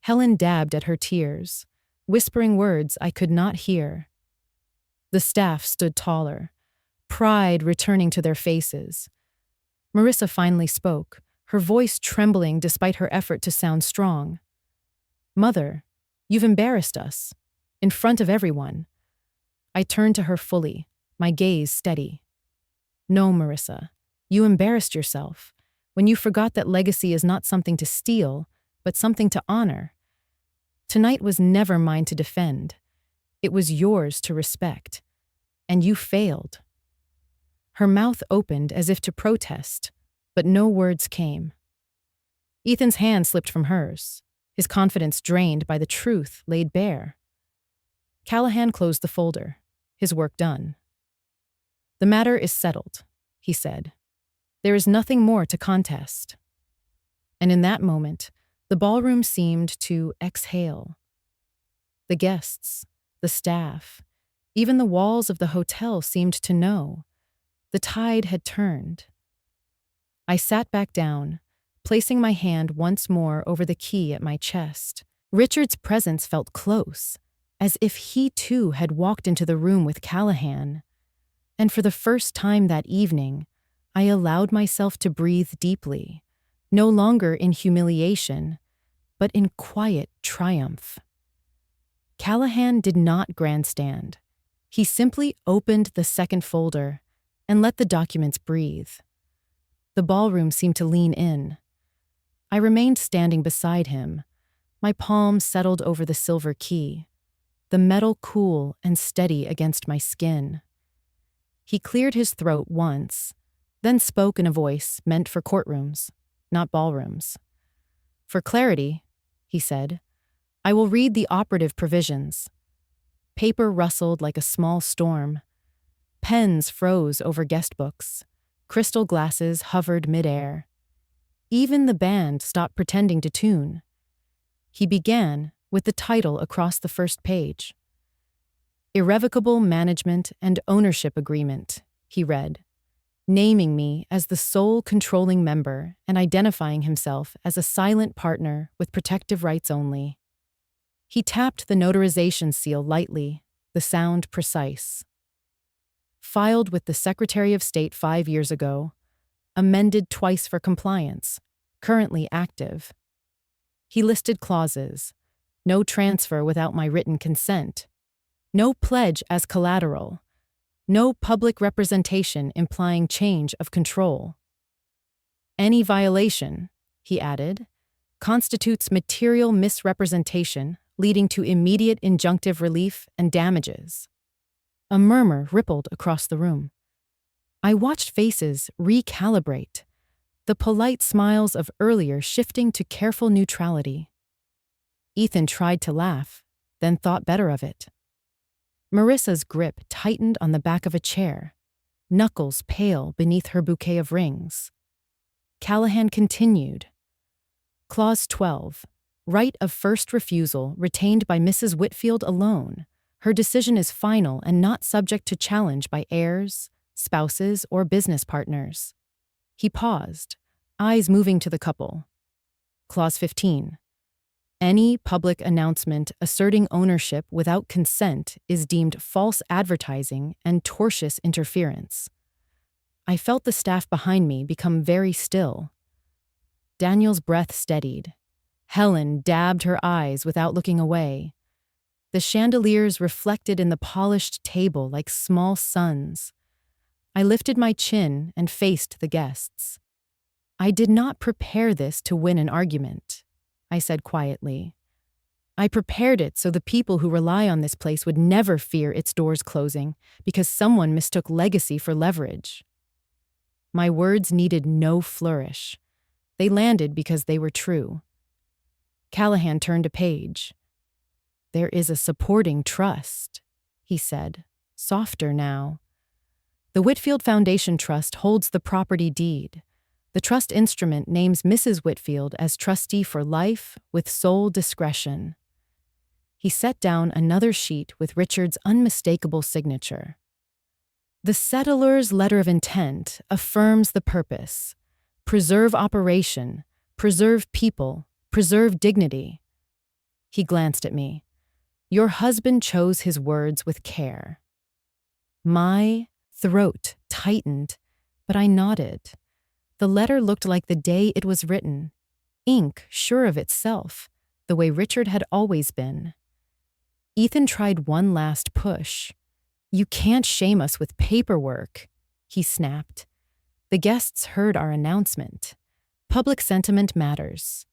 S1: Helen dabbed at her tears, whispering words I could not hear. The staff stood taller, pride returning to their faces. Marissa finally spoke, her voice trembling despite her effort to sound strong. "Mother, you've embarrassed us, in front of everyone." I turned to her fully, my gaze steady. "No, Marissa, you embarrassed yourself when you forgot that legacy is not something to steal, but something to honor. Tonight was never mine to defend. It was yours to respect. And you failed." Her mouth opened as if to protest, but no words came. Ethan's hand slipped from hers, his confidence drained by the truth laid bare. Callahan closed the folder, his work done. "The matter is settled," he said. "There is nothing more to contest." And in that moment, the ballroom seemed to exhale. The guests, the staff, even the walls of the hotel seemed to know. The tide had turned. I sat back down, placing my hand once more over the key at my chest. Richard's presence felt close, as if he too had walked into the room with Callahan. And for the first time that evening, I allowed myself to breathe deeply, no longer in humiliation, but in quiet triumph. Callahan did not grandstand. He simply opened the second folder and let the documents breathe. The ballroom seemed to lean in. I remained standing beside him, my palm settled over the silver key, the metal cool and steady against my skin. He cleared his throat once, then spoke in a voice meant for courtrooms, not ballrooms. "For clarity," he said, I will read the operative provisions. Paper rustled like a small storm. Pens froze over guest books. Crystal glasses hovered midair. Even the band stopped pretending to tune. He began with the title across the first page. Irrevocable Management and Ownership Agreement, he read, naming me as the sole controlling member and identifying himself as a silent partner with protective rights only. He tapped the notarization seal lightly, the sound precise. Filed with the Secretary of State 5 years ago, amended twice for compliance, currently active. He listed clauses: no transfer without my written consent, no pledge as collateral, no public representation implying change of control. Any violation, he added, constitutes material misrepresentation leading to immediate injunctive relief and damages. A murmur rippled across the room. I watched faces recalibrate, the polite smiles of earlier shifting to careful neutrality. Ethan tried to laugh, then thought better of it. Marissa's grip tightened on the back of a chair, knuckles pale beneath her bouquet of rings. Callahan continued. Clause 12. Right of first refusal retained by Mrs. Whitfield alone. Her decision is final and not subject to challenge by heirs, spouses, or business partners. He paused, eyes moving to the couple. Clause 15. Any public announcement asserting ownership without consent is deemed false advertising and tortious interference. I felt the staff behind me become very still. Daniel's breath steadied. Helen dabbed her eyes without looking away. The chandeliers reflected in the polished table like small suns. I lifted my chin and faced the guests. I did not prepare this to win an argument, I said quietly. I prepared it so the people who rely on this place would never fear its doors closing because someone mistook legacy for leverage. My words needed no flourish. They landed because they were true. Callahan turned a page. There is a supporting trust, he said, softer now. The Whitfield Foundation Trust holds the property deed. The trust instrument names Mrs. Whitfield as trustee for life with sole discretion. He set down another sheet with Richard's unmistakable signature. The settler's letter of intent affirms the purpose: preserve operation, preserve people, preserve dignity. He glanced at me. Your husband chose his words with care. My throat tightened, but I nodded. The letter looked like the day it was written, ink sure of itself, the way Richard had always been. Ethan tried one last push. You can't shame us with paperwork, he snapped. The guests heard our announcement. Public sentiment matters.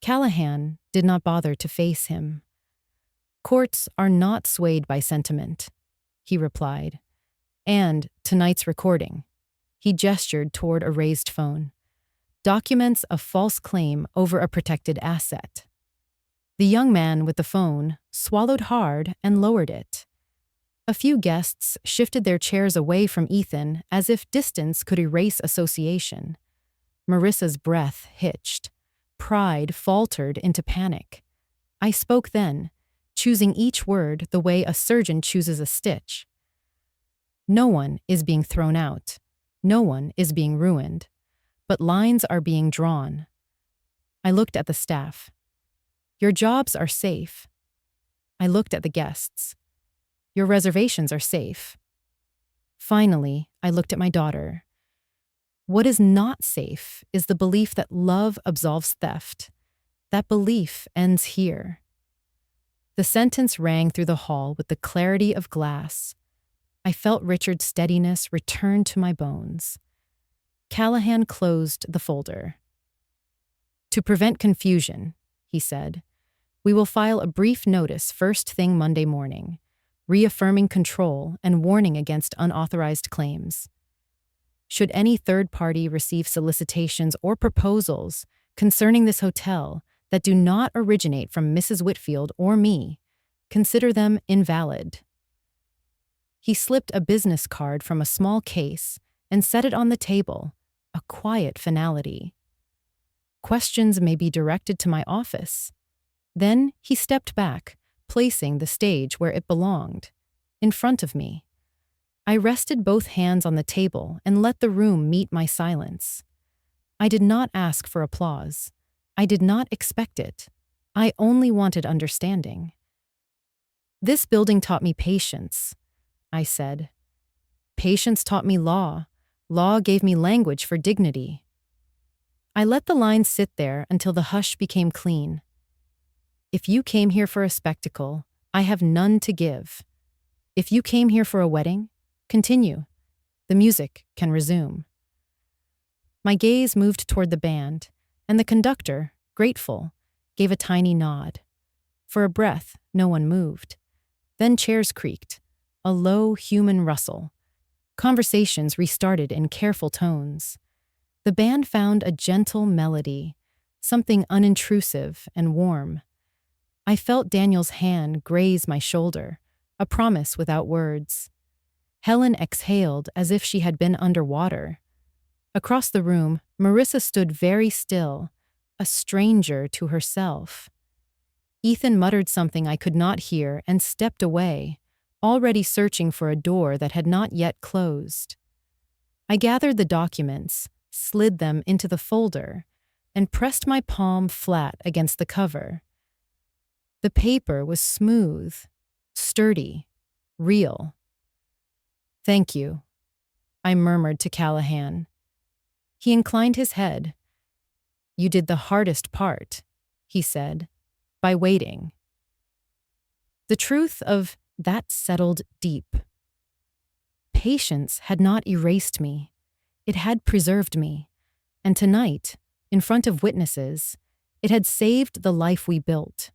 S1: Callahan did not bother to face him. Courts are not swayed by sentiment, he replied. And tonight's recording. He gestured toward a raised phone. Documents a false claim over a protected asset. The young man with the phone swallowed hard and lowered it. A few guests shifted their chairs away from Ethan as if distance could erase association. Marissa's breath hitched. Pride faltered into panic. I spoke then, choosing each word the way a surgeon chooses a stitch. No one is being thrown out. No one is being ruined. But lines are being drawn. I looked at the staff. Your jobs are safe. I looked at the guests. Your reservations are safe. Finally, I looked at my daughter. What is not safe is the belief that love absolves theft. That belief ends here. The sentence rang through the hall with the clarity of glass. I felt Richard's steadiness return to my bones. Callahan closed the folder. To prevent confusion, he said, we will file a brief notice first thing Monday morning, reaffirming control and warning against unauthorized claims. Should any third party receive solicitations or proposals concerning this hotel, that do not originate from Mrs. Whitfield or me, consider them invalid." He slipped a business card from a small case and set it on the table, a quiet finality. "Questions may be directed to my office." Then he stepped back, placing the stage where it belonged, in front of me. I rested both hands on the table and let the room meet my silence. I did not ask for applause. I did not expect it. I only wanted understanding. "This building taught me patience," I said. "Patience taught me law. Law gave me language for dignity." I let the line sit there until the hush became clean. "If you came here for a spectacle, I have none to give. If you came here for a wedding, continue. The music can resume." My gaze moved toward the band, and the conductor, grateful, gave a tiny nod. For a breath, no one moved. Then chairs creaked, a low human rustle. Conversations restarted in careful tones. The band found a gentle melody, something unintrusive and warm. I felt Daniel's hand graze my shoulder, a promise without words. Helen exhaled as if she had been underwater. Across the room, Marissa stood very still, a stranger to herself. Ethan muttered something I could not hear and stepped away, already searching for a door that had not yet closed. I gathered the documents, slid them into the folder, and pressed my palm flat against the cover. The paper was smooth, sturdy, real. "Thank you," I murmured to Callahan. He inclined his head. "You did the hardest part," he said, "by waiting." The truth of that settled deep. Patience had not erased me. It had preserved me. And tonight, in front of witnesses, it had saved the life we built.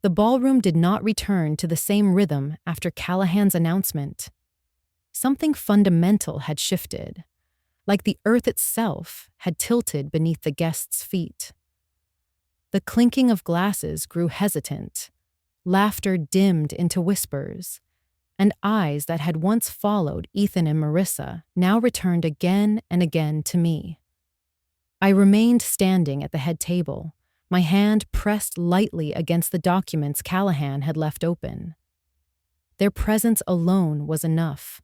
S1: The ballroom did not return to the same rhythm after Callahan's announcement. Something fundamental had shifted, like the earth itself had tilted beneath the guests' feet. The clinking of glasses grew hesitant, laughter dimmed into whispers, and eyes that had once followed Ethan and Marissa now returned again and again to me. I remained standing at the head table, my hand pressed lightly against the documents Callahan had left open. Their presence alone was enough.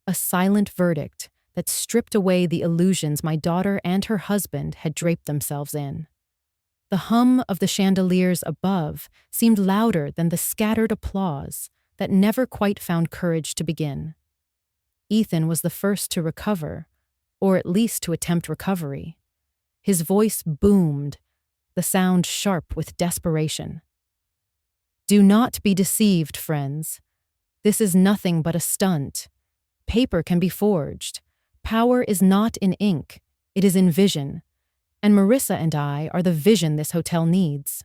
S1: A silent verdict that stripped away the illusions my daughter and her husband had draped themselves in. The hum of the chandeliers above seemed louder than the scattered applause that never quite found courage to begin. Ethan was the first to recover, or at least to attempt recovery. His voice boomed, the sound sharp with desperation. "Do not be deceived, friends. This is nothing but a stunt. Paper can be forged. Power is not in ink, it is in vision. And Marissa and I are the vision this hotel needs."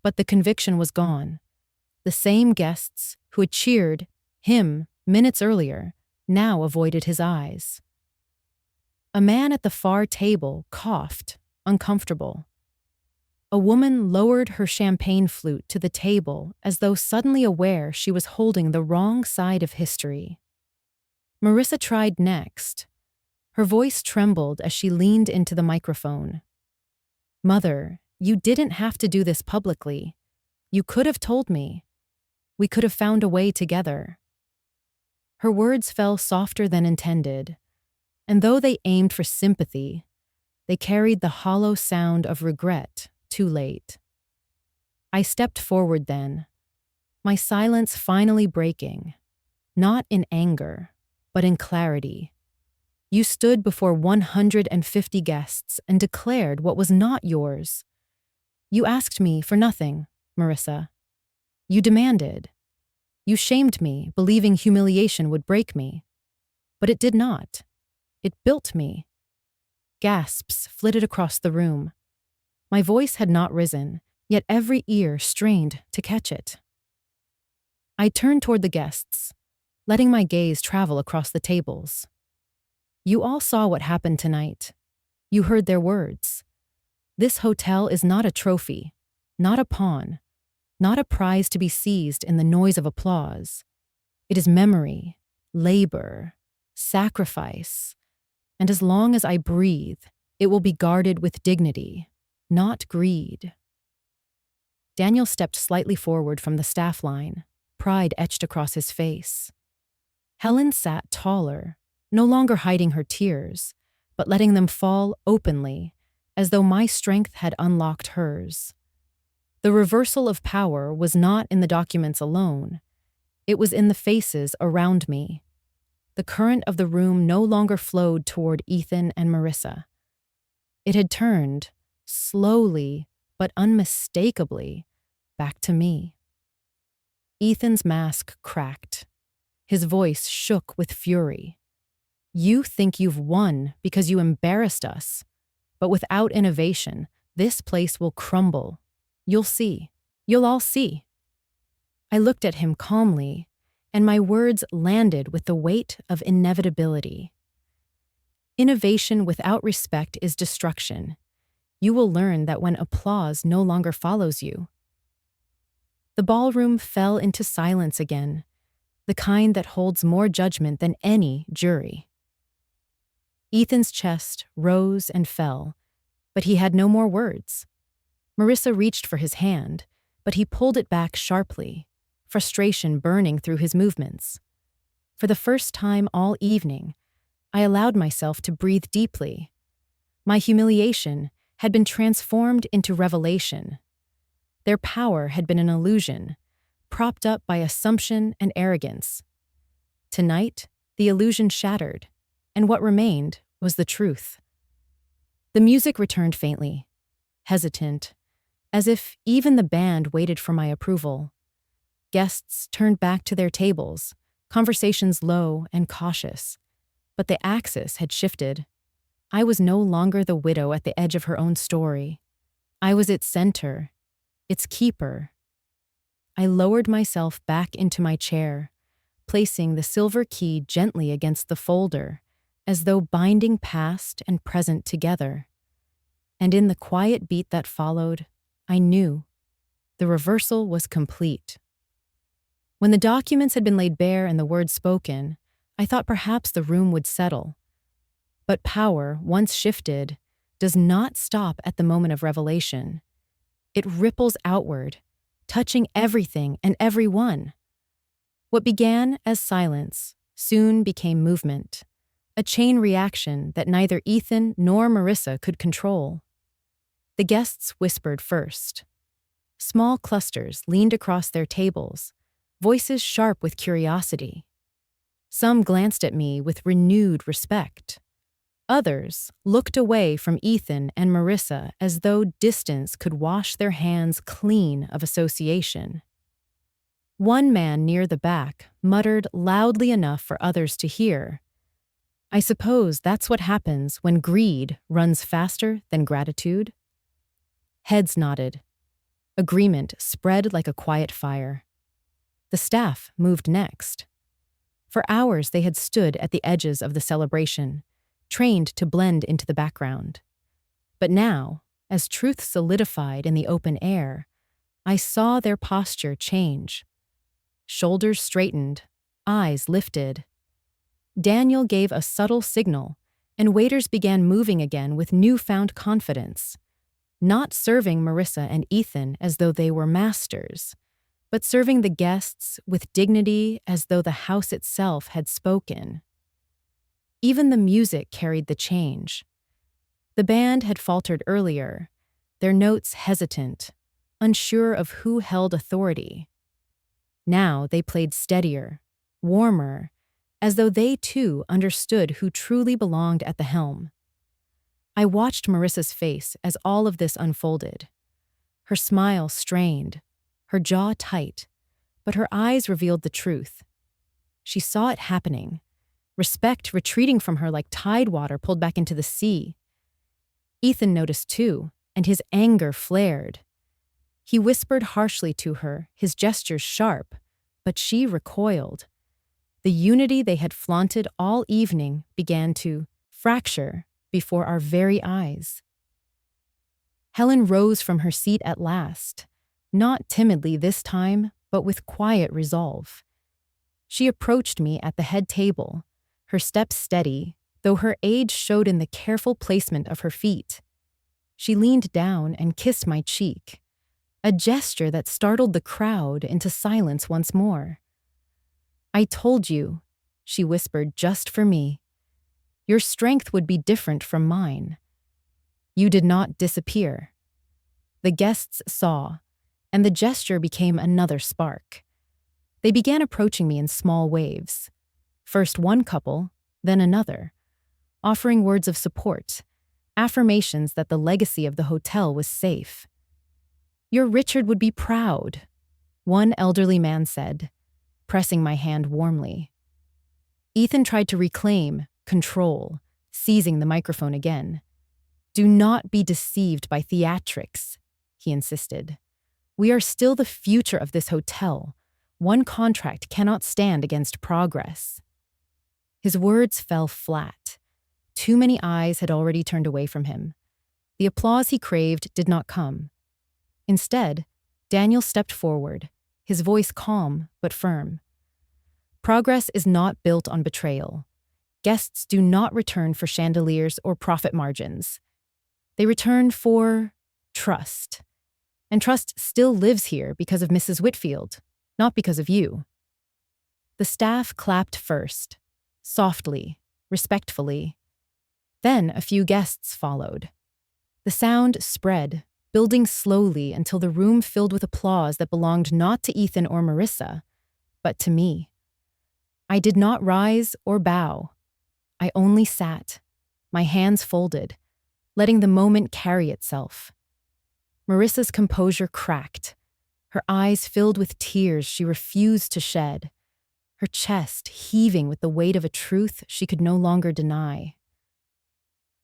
S1: But the conviction was gone. The same guests who had cheered him minutes earlier now avoided his eyes. A man at the far table coughed, uncomfortable. A woman lowered her champagne flute to the table as though suddenly aware she was holding the wrong side of history. Marissa tried next. Her voice trembled as she leaned into the microphone. "Mother, you didn't have to do this publicly. You could have told me. We could have found a way together." Her words fell softer than intended, and though they aimed for sympathy, they carried the hollow sound of regret too late. I stepped forward then, my silence finally breaking, not in anger, but in clarity. "You stood before 150 guests and declared what was not yours. You asked me for nothing, Marissa. You demanded. You shamed me, believing humiliation would break me. But it did not. It built me." Gasps flitted across the room. My voice had not risen, yet every ear strained to catch it. I turned toward the guests, letting my gaze travel across the tables. You all saw what happened tonight. You heard their words. This hotel is not a trophy, not a pawn, not a prize to be seized in the noise of applause. It is memory, labor, sacrifice, and as long as I breathe, it will be guarded with dignity, not greed. Daniel stepped slightly forward from the staff line, pride etched across his face. Helen sat taller, no longer hiding her tears, but letting them fall openly, as though my strength had unlocked hers. The reversal of power was not in the documents alone. It was in the faces around me. The current of the room no longer flowed toward Ethan and Marissa. It had turned, slowly but unmistakably, back to me. Ethan's mask cracked. His voice shook with fury. You think you've won because you embarrassed us, but without innovation, this place will crumble. You'll see. You'll all see. I looked at him calmly, and my words landed with the weight of inevitability. Innovation without respect is destruction. You will learn that when applause no longer follows you. The ballroom fell into silence again, the kind that holds more judgment than any jury. Ethan's chest rose and fell, but he had no more words. Marissa reached for his hand, but he pulled it back sharply, frustration burning through his movements. For the first time all evening, I allowed myself to breathe deeply. My humiliation had been transformed into revelation. Their power had been an illusion, propped up by assumption and arrogance. Tonight, the illusion shattered, and what remained was the truth. The music returned faintly, hesitant, as if even the band waited for my approval. Guests turned back to their tables, conversations low and cautious. But the axis had shifted. I was no longer the widow at the edge of her own story. I was its center, its keeper. I lowered myself back into my chair, placing the silver key gently against the folder, as though binding past and present together. And in the quiet beat that followed, I knew the reversal was complete. When the documents had been laid bare and the words spoken, I thought perhaps the room would settle. But power, once shifted, does not stop at the moment of revelation. It ripples outward, touching everything and everyone. What began as silence soon became movement, a chain reaction that neither Ethan nor Marissa could control. The guests whispered first. Small clusters leaned across their tables, voices sharp with curiosity. Some glanced at me with renewed respect. Others looked away from Ethan and Marissa as though distance could wash their hands clean of association. One man near the back muttered loudly enough for others to hear, "I suppose that's what happens when greed runs faster than gratitude?" Heads nodded. Agreement spread like a quiet fire. The staff moved next. For hours they had stood at the edges of the celebration, trained to blend into the background. But now, as truth solidified in the open air, I saw their posture change. Shoulders straightened, eyes lifted. Daniel gave a subtle signal, and waiters began moving again with newfound confidence, not serving Marissa and Ethan as though they were masters, but serving the guests with dignity as though the house itself had spoken. Even the music carried the change. The band had faltered earlier, their notes hesitant, unsure of who held authority. Now they played steadier, warmer, as though they too understood who truly belonged at the helm. I watched Marissa's face as all of this unfolded. Her smile strained, her jaw tight, but her eyes revealed the truth. She saw it happening, respect retreating from her like tide water pulled back into the sea. Ethan noticed too, and his anger flared. He whispered harshly to her, his gestures sharp, but she recoiled. The unity they had flaunted all evening began to fracture before our very eyes. Helen rose from her seat at last, not timidly this time, but with quiet resolve. She approached me at the head table, her steps steady, though her age showed in the careful placement of her feet. She leaned down and kissed my cheek, a gesture that startled the crowd into silence once more. "I told you," she whispered just for me, "your strength would be different from mine." You did not disappear. The guests saw, and the gesture became another spark. They began approaching me in small waves. First one couple, then another, offering words of support, affirmations that the legacy of the hotel was safe. "Your Richard would be proud," one elderly man said, pressing my hand warmly. Ethan tried to reclaim control, seizing the microphone again. "Do not be deceived by theatrics," he insisted. "We are still the future of this hotel. One contract cannot stand against progress." His words fell flat. Too many eyes had already turned away from him. The applause he craved did not come. Instead, Daniel stepped forward, his voice calm but firm. "Progress is not built on betrayal. Guests do not return for chandeliers or profit margins. They return for trust. And trust still lives here because of Mrs. Whitfield, not because of you." The staff clapped first, softly, respectfully. Then a few guests followed. The sound spread, building slowly until the room filled with applause that belonged not to Ethan or Marissa, but to me. I did not rise or bow. I only sat, my hands folded, letting the moment carry itself. Marissa's composure cracked. Her eyes filled with tears she refused to shed, her chest heaving with the weight of a truth she could no longer deny.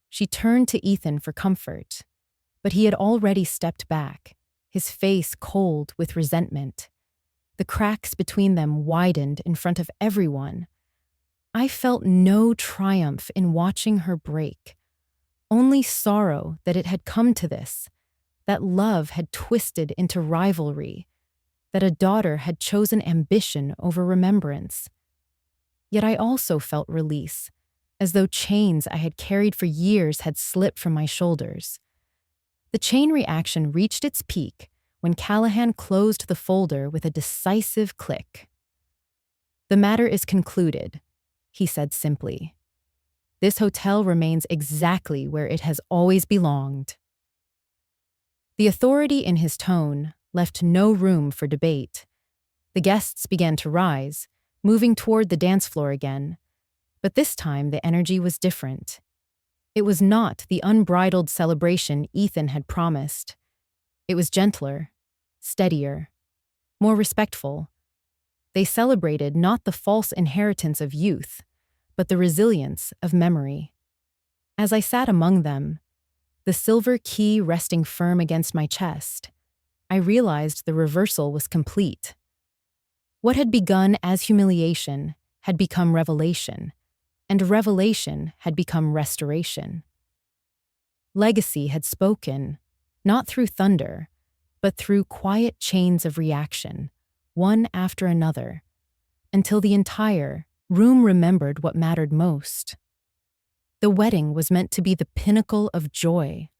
S1: She turned to Ethan for comfort, but he had already stepped back, his face cold with resentment. The cracks between them widened in front of everyone. I felt no triumph in watching her break, only sorrow that it had come to this, that love had twisted into rivalry, that a daughter had chosen ambition over remembrance. Yet I also felt release, as though chains I had carried for years had slipped from my shoulders. The chain reaction reached its peak when Callahan closed the folder with a decisive click. "The matter is concluded," he said simply. "This hotel remains exactly where it has always belonged." The authority in his tone left no room for debate. The guests began to rise, moving toward the dance floor again. But this time the energy was different. It was not the unbridled celebration Ethan had promised. It was gentler, steadier, more respectful. They celebrated not the false inheritance of youth, but the resilience of memory. As I sat among them, the silver key resting firm against my chest, I realized the reversal was complete. What had begun as humiliation had become revelation, and revelation had become restoration. Legacy had spoken, not through thunder, but through quiet chains of reaction, one after another, until the entire room remembered what mattered most. The wedding was meant to be the pinnacle of joy,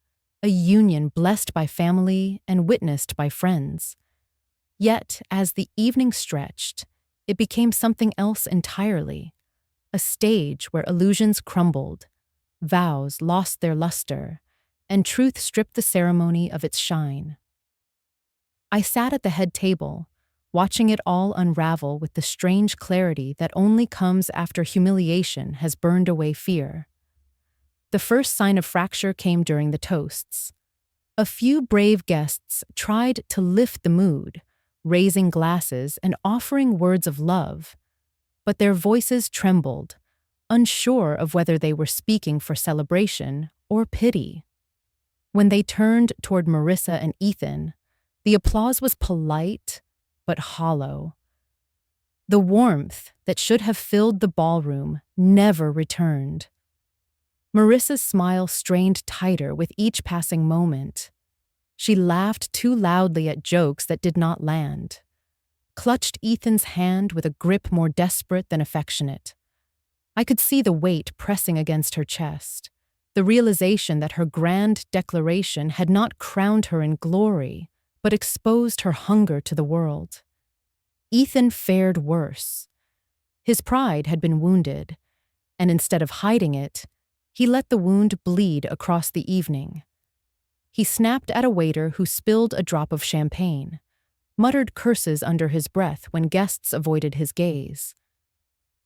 S1: a union blessed by family and witnessed by friends. Yet, as the evening stretched, it became something else entirely, a stage where illusions crumbled, vows lost their luster, and truth stripped the ceremony of its shine. I sat at the head table, watching it all unravel with the strange clarity that only comes after humiliation has burned away fear. The first sign of fracture came during the toasts. A few brave guests tried to lift the mood, raising glasses and offering words of love, but their voices trembled, unsure of whether they were speaking for celebration or pity. When they turned toward Marissa and Ethan, the applause was polite but hollow. The warmth that should have filled the ballroom never returned. Marissa's smile strained tighter with each passing moment. She laughed too loudly at jokes that did not land, clutched Ethan's hand with a grip more desperate than affectionate. I could see the weight pressing against her chest, the realization that her grand declaration had not crowned her in glory, but exposed her hunger to the world. Ethan fared worse. His pride had been wounded, and instead of hiding it, he let the wound bleed across the evening. He snapped at a waiter who spilled a drop of champagne, muttered curses under his breath when guests avoided his gaze.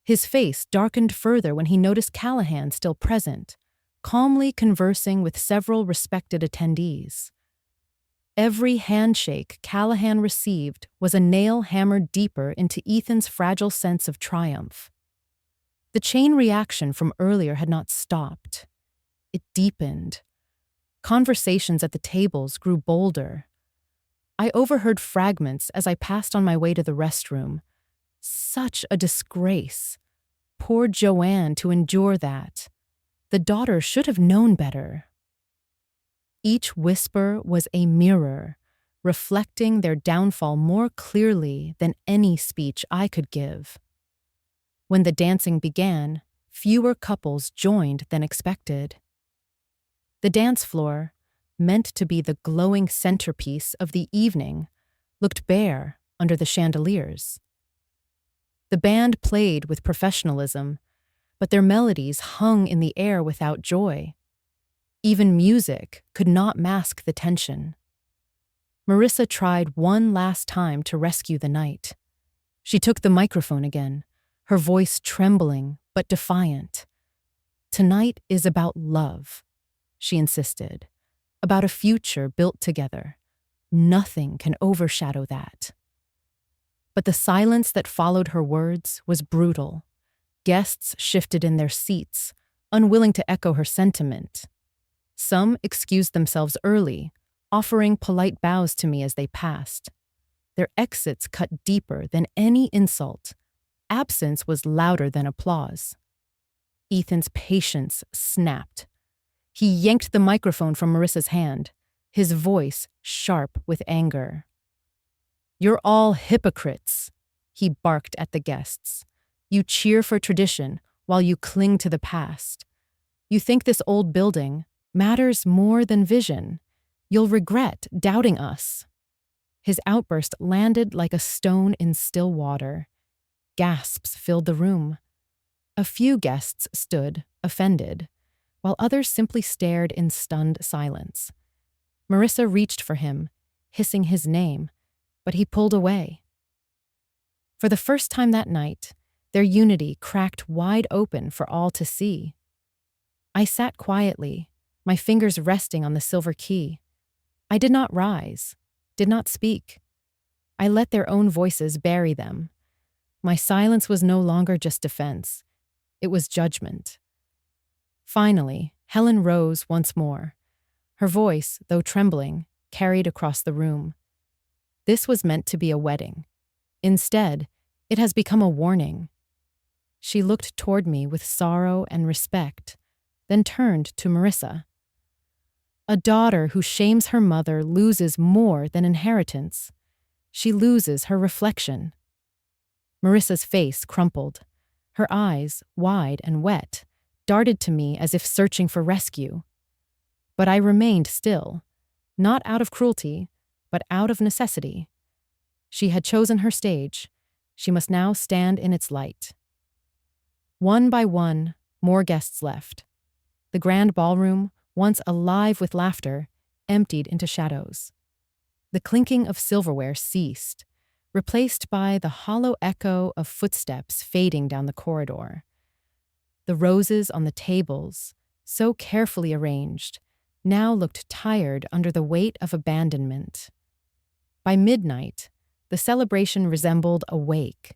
S1: His face darkened further when he noticed Callahan still present, calmly conversing with several respected attendees. Every handshake Callahan received was a nail hammered deeper into Ethan's fragile sense of triumph. The chain reaction from earlier had not stopped. It deepened. Conversations at the tables grew bolder. I overheard fragments as I passed on my way to the restroom. Such a disgrace. Poor Joanne to endure that. The daughter should have known better. Each whisper was a mirror, reflecting their downfall more clearly than any speech I could give. When the dancing began, fewer couples joined than expected. The dance floor, meant to be the glowing centerpiece of the evening, looked bare under the chandeliers. The band played with professionalism, but their melodies hung in the air without joy. Even music could not mask the tension. Marissa tried one last time to rescue the night. She took the microphone again, her voice trembling but defiant. "Tonight is about love," she insisted, "about a future built together. Nothing can overshadow that." But the silence that followed her words was brutal. Guests shifted in their seats, unwilling to echo her sentiment. Some excused themselves early, offering polite bows to me as they passed. Their exits cut deeper than any insult. Absence was louder than applause. Ethan's patience snapped. He yanked the microphone from Marissa's hand, his voice sharp with anger. "You're all hypocrites," he barked at the guests. "You cheer for tradition while you cling to the past. You think this old building matters more than vision. You'll regret doubting us." His outburst landed like a stone in still water. Gasps filled the room. A few guests stood, offended, while others simply stared in stunned silence. Marissa reached for him, hissing his name, but he pulled away. For the first time that night, their unity cracked wide open for all to see. I sat quietly, my fingers resting on the silver key. I did not rise, did not speak. I let their own voices bury them. My silence was no longer just defense. It was judgment. Finally, Helen rose once more. Her voice, though trembling, carried across the room. This was meant to be a wedding. Instead, it has become a warning. She looked toward me with sorrow and respect, then turned to Marissa. "A daughter who shames her mother loses more than inheritance. She loses her reflection." Marissa's face crumpled. Her eyes, wide and wet, darted to me as if searching for rescue. But I remained still, not out of cruelty, but out of necessity. She had chosen her stage. She must now stand in its light. One by one, more guests left. The grand ballroom, once alive with laughter, emptied into shadows. The clinking of silverware ceased, replaced by the hollow echo of footsteps fading down the corridor. The roses on the tables, so carefully arranged, now looked tired under the weight of abandonment. By midnight, the celebration resembled a wake.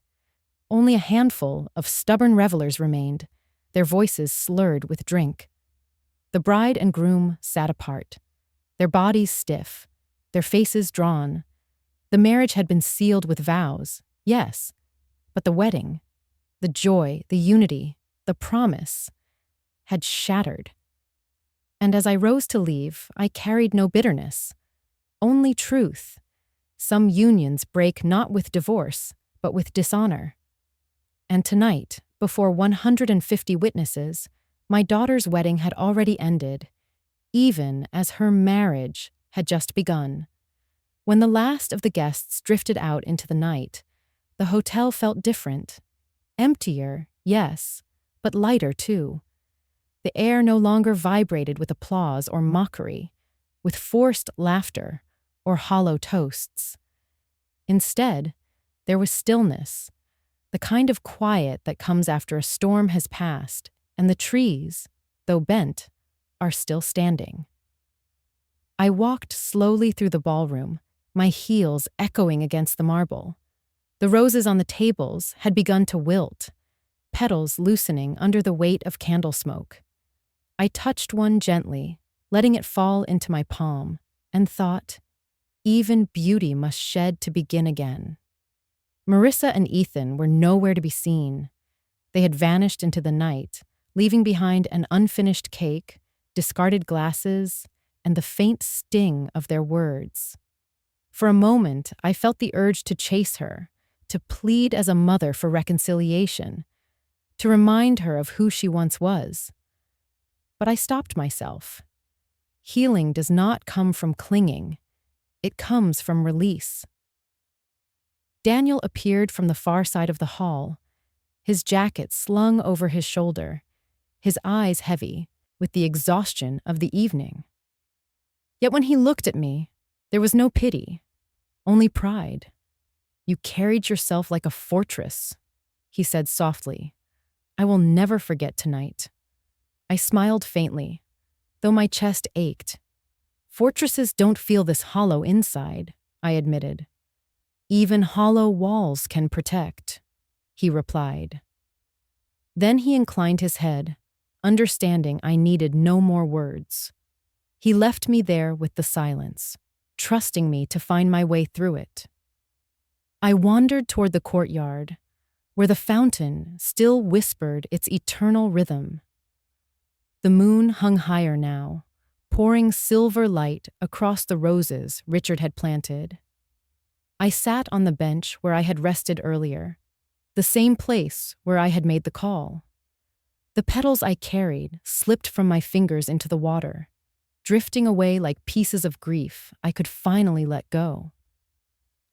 S1: Only a handful of stubborn revelers remained, their voices slurred with drink. The bride and groom sat apart, their bodies stiff, their faces drawn. The marriage had been sealed with vows, yes, but the wedding, the joy, the unity, the promise, had shattered. And as I rose to leave, I carried no bitterness. only truth. Some unions break not with divorce, but with dishonor. And tonight, before 150 witnesses, my daughter's wedding had already ended, even as her marriage had just begun. When the last of the guests drifted out into the night, the hotel felt different. Emptier, yes, but lighter too. The air no longer vibrated with applause or mockery, with forced laughter or hollow toasts. Instead, there was stillness, the kind of quiet that comes after a storm has passed and the trees, though bent, are still standing. I walked slowly through the ballroom, my heels echoing against the marble. The roses on the tables had begun to wilt, petals loosening under the weight of candle smoke. I touched one gently, letting it fall into my palm, and thought, even beauty must shed to begin again. Marissa and Ethan were nowhere to be seen. They had vanished into the night, leaving behind an unfinished cake, discarded glasses, and the faint sting of their words. For a moment, I felt the urge to chase her, to plead as a mother for reconciliation, to remind her of who she once was. But I stopped myself. Healing does not come from clinging. It comes from release. Daniel appeared from the far side of the hall, his jacket slung over his shoulder, his eyes heavy with the exhaustion of the evening. Yet when he looked at me, there was no pity, only pride. "You carried yourself like a fortress," he said softly. "I will never forget tonight." I smiled faintly, though my chest ached. "Fortresses don't feel this hollow inside," I admitted. "Even hollow walls can protect," he replied. Then he inclined his head, understanding I needed no more words. He left me there with the silence, trusting me to find my way through it. I wandered toward the courtyard, where the fountain still whispered its eternal rhythm. The moon hung higher now, pouring silver light across the roses Richard had planted. I sat on the bench where I had rested earlier, the same place where I had made the call. The petals I carried slipped from my fingers into the water, drifting away like pieces of grief I could finally let go.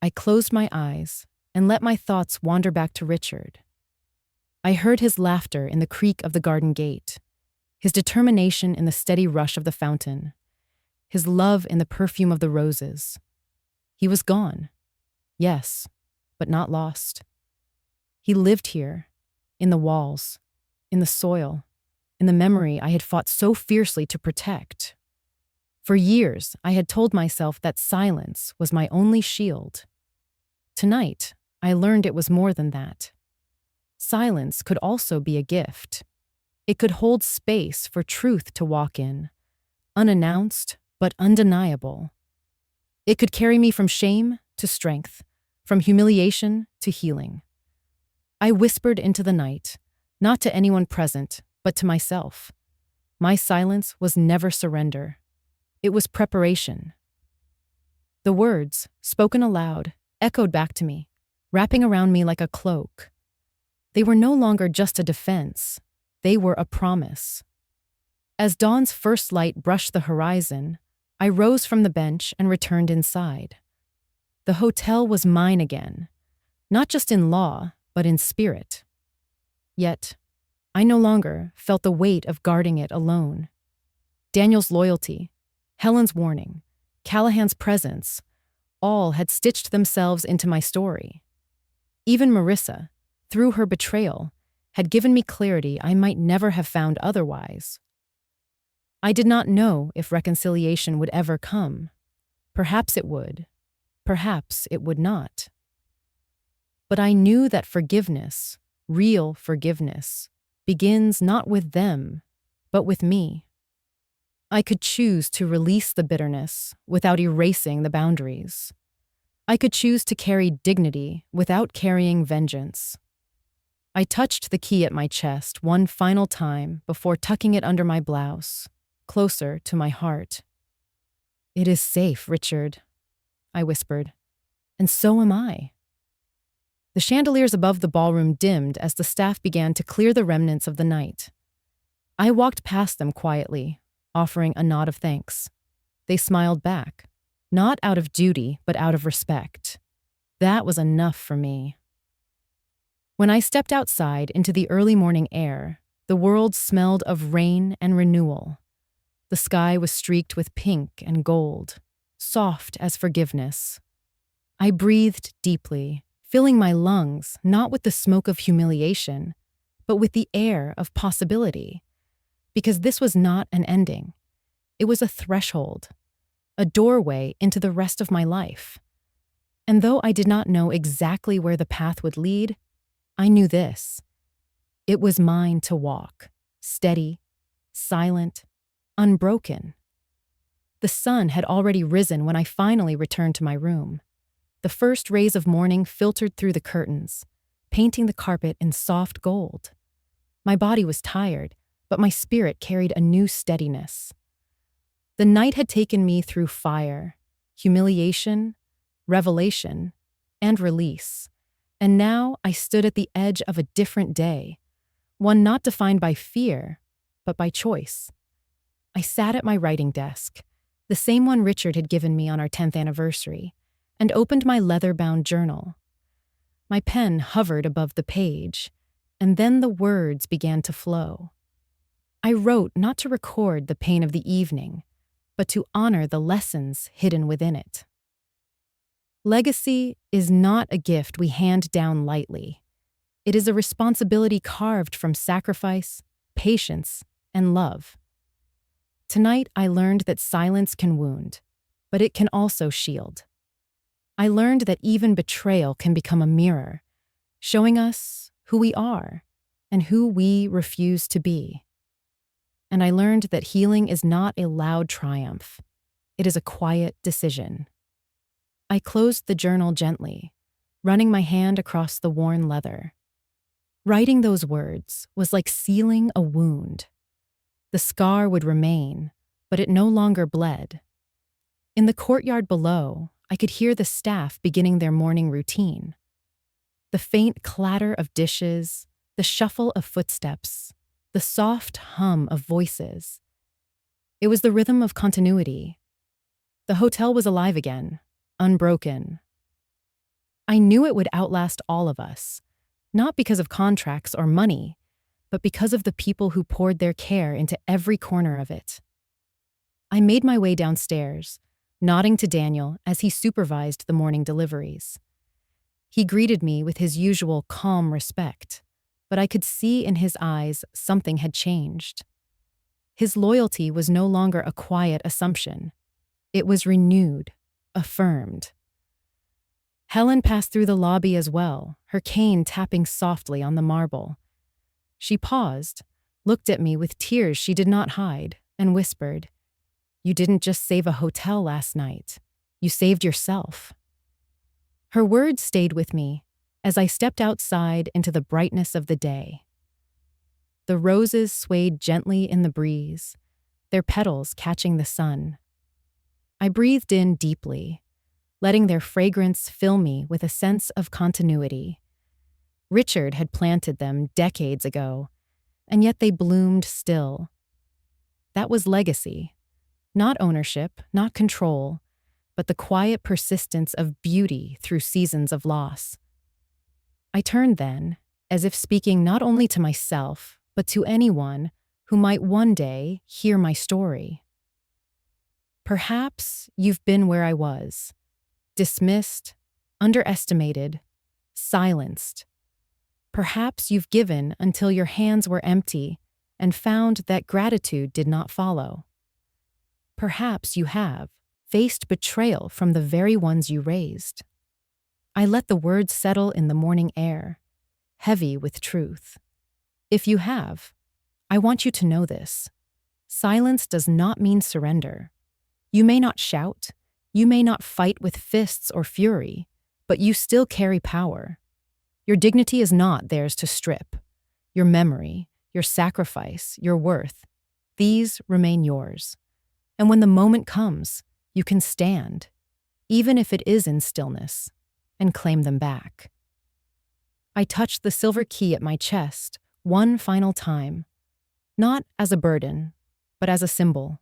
S1: I closed my eyes and let my thoughts wander back to Richard. I heard his laughter in the creak of the garden gate, his determination in the steady rush of the fountain, his love in the perfume of the roses. He was gone, yes, but not lost. He lived here, in the walls, in the soil, in the memory I had fought so fiercely to protect. For years, I had told myself that silence was my only shield. Tonight, I learned it was more than that. Silence could also be a gift. It could hold space for truth to walk in, unannounced but undeniable. It could carry me from shame to strength, from humiliation to healing. I whispered into the night, not to anyone present, but to myself. My silence was never surrender. It was preparation. The words, spoken aloud, echoed back to me, wrapping around me like a cloak. They were no longer just a defense. They were a promise. As dawn's first light brushed the horizon, I rose from the bench and returned inside. The hotel was mine again, not just in law, but in spirit. Yet, I no longer felt the weight of guarding it alone. Daniel's loyalty, Helen's warning, Callahan's presence, all had stitched themselves into my story. Even Marissa, through her betrayal, had given me clarity I might never have found otherwise. I did not know if reconciliation would ever come. Perhaps it would. Perhaps it would not. But I knew that forgiveness, real forgiveness, begins not with them, but with me. I could choose to release the bitterness without erasing the boundaries. I could choose to carry dignity without carrying vengeance. I touched the key at my chest one final time before tucking it under my blouse, closer to my heart. "It is safe, Richard," I whispered. And so am I. The chandeliers above the ballroom dimmed as the staff began to clear the remnants of the night. I walked past them quietly, offering a nod of thanks. They smiled back, not out of duty, but out of respect. That was enough for me. When I stepped outside into the early morning air, the world smelled of rain and renewal. The sky was streaked with pink and gold, soft as forgiveness. I breathed deeply, filling my lungs not with the smoke of humiliation, but with the air of possibility. Because this was not an ending. It was a threshold, a doorway into the rest of my life. And though I did not know exactly where the path would lead, I knew this. It was mine to walk, steady, silent, unbroken. The sun had already risen when I finally returned to my room. The first rays of morning filtered through the curtains, painting the carpet in soft gold. My body was tired, but my spirit carried a new steadiness. The night had taken me through fire, humiliation, revelation, and release, and now I stood at the edge of a different day, one not defined by fear, but by choice. I sat at my writing desk, the same one Richard had given me on our 10th anniversary, and opened my leather-bound journal. My pen hovered above the page, and then the words began to flow. I wrote not to record the pain of the evening, but to honor the lessons hidden within it. Legacy is not a gift we hand down lightly. It is a responsibility carved from sacrifice, patience, and love. Tonight, I learned that silence can wound, but it can also shield. I learned that even betrayal can become a mirror, showing us who we are and who we refuse to be. And I learned that healing is not a loud triumph. It is a quiet decision. I closed the journal gently, running my hand across the worn leather. Writing those words was like sealing a wound. The scar would remain, but it no longer bled. In the courtyard below, I could hear the staff beginning their morning routine. The faint clatter of dishes, the shuffle of footsteps, the soft hum of voices. It was the rhythm of continuity. The hotel was alive again, unbroken. I knew it would outlast all of us, not because of contracts or money, but because of the people who poured their care into every corner of it. I made my way downstairs, nodding to Daniel as he supervised the morning deliveries. He greeted me with his usual calm respect, but I could see in his eyes something had changed. His loyalty was no longer a quiet assumption. It was renewed, affirmed. Helen passed through the lobby as well, her cane tapping softly on the marble. She paused, looked at me with tears she did not hide, and whispered, "You didn't just save a hotel last night. You saved yourself." Her words stayed with me as I stepped outside into the brightness of the day. The roses swayed gently in the breeze, their petals catching the sun. I breathed in deeply, letting their fragrance fill me with a sense of continuity. Richard had planted them decades ago, and yet they bloomed still. That was legacy, not ownership, not control, but the quiet persistence of beauty through seasons of loss. I turned then, as if speaking not only to myself, but to anyone who might one day hear my story. Perhaps you've been where I was, dismissed, underestimated, silenced. Perhaps you've given until your hands were empty and found that gratitude did not follow. Perhaps you have faced betrayal from the very ones you raised. I let the words settle in the morning air, heavy with truth. If you have, I want you to know this. Silence does not mean surrender. You may not shout, you may not fight with fists or fury, but you still carry power. Your dignity is not theirs to strip. Your memory, your sacrifice, your worth, these remain yours. And when the moment comes, you can stand. even if it is in stillness, and claim them back. I touched the silver key at my chest one final time, not as a burden, but as a symbol.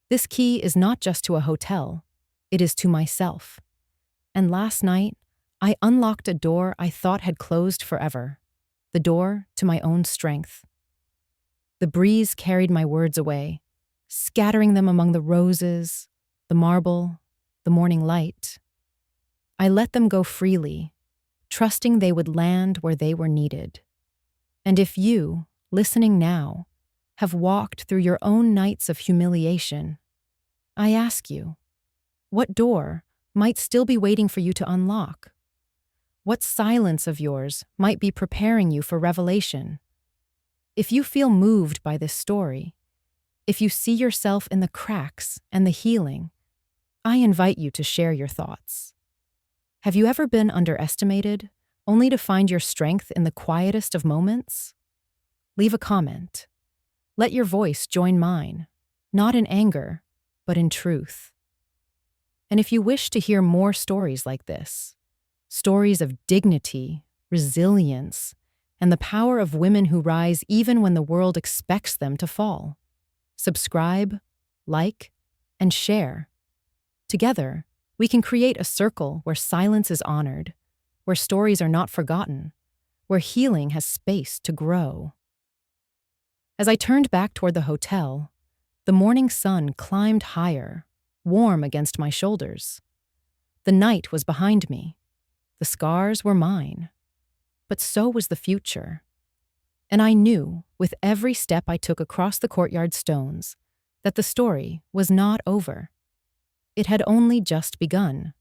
S1: This key is not just to a hotel, it is to myself. And last night, I unlocked a door I thought had closed forever, the door to my own strength. The breeze carried my words away, scattering them among the roses, the marble, the morning light. I let them go freely, trusting they would land where they were needed. And if you, listening now, have walked through your own nights of humiliation, I ask you, what door might still be waiting for you to unlock? What silence of yours might be preparing you for revelation? If you feel moved by this story, if you see yourself in the cracks and the healing, I invite you to share your thoughts. Have you ever been underestimated, only to find your strength in the quietest of moments? Leave a comment. Let your voice join mine, not in anger, but in truth. And if you wish to hear more stories like this, stories of dignity, resilience, and the power of women who rise even when the world expects them to fall, subscribe, like, and share. Together, we can create a circle where silence is honored, where stories are not forgotten, where healing has space to grow. As I turned back toward the hotel, the morning sun climbed higher, warm against my shoulders. The night was behind me. The scars were mine. But so was the future. And I knew, with every step I took across the courtyard stones, that the story was not over. It had only just begun.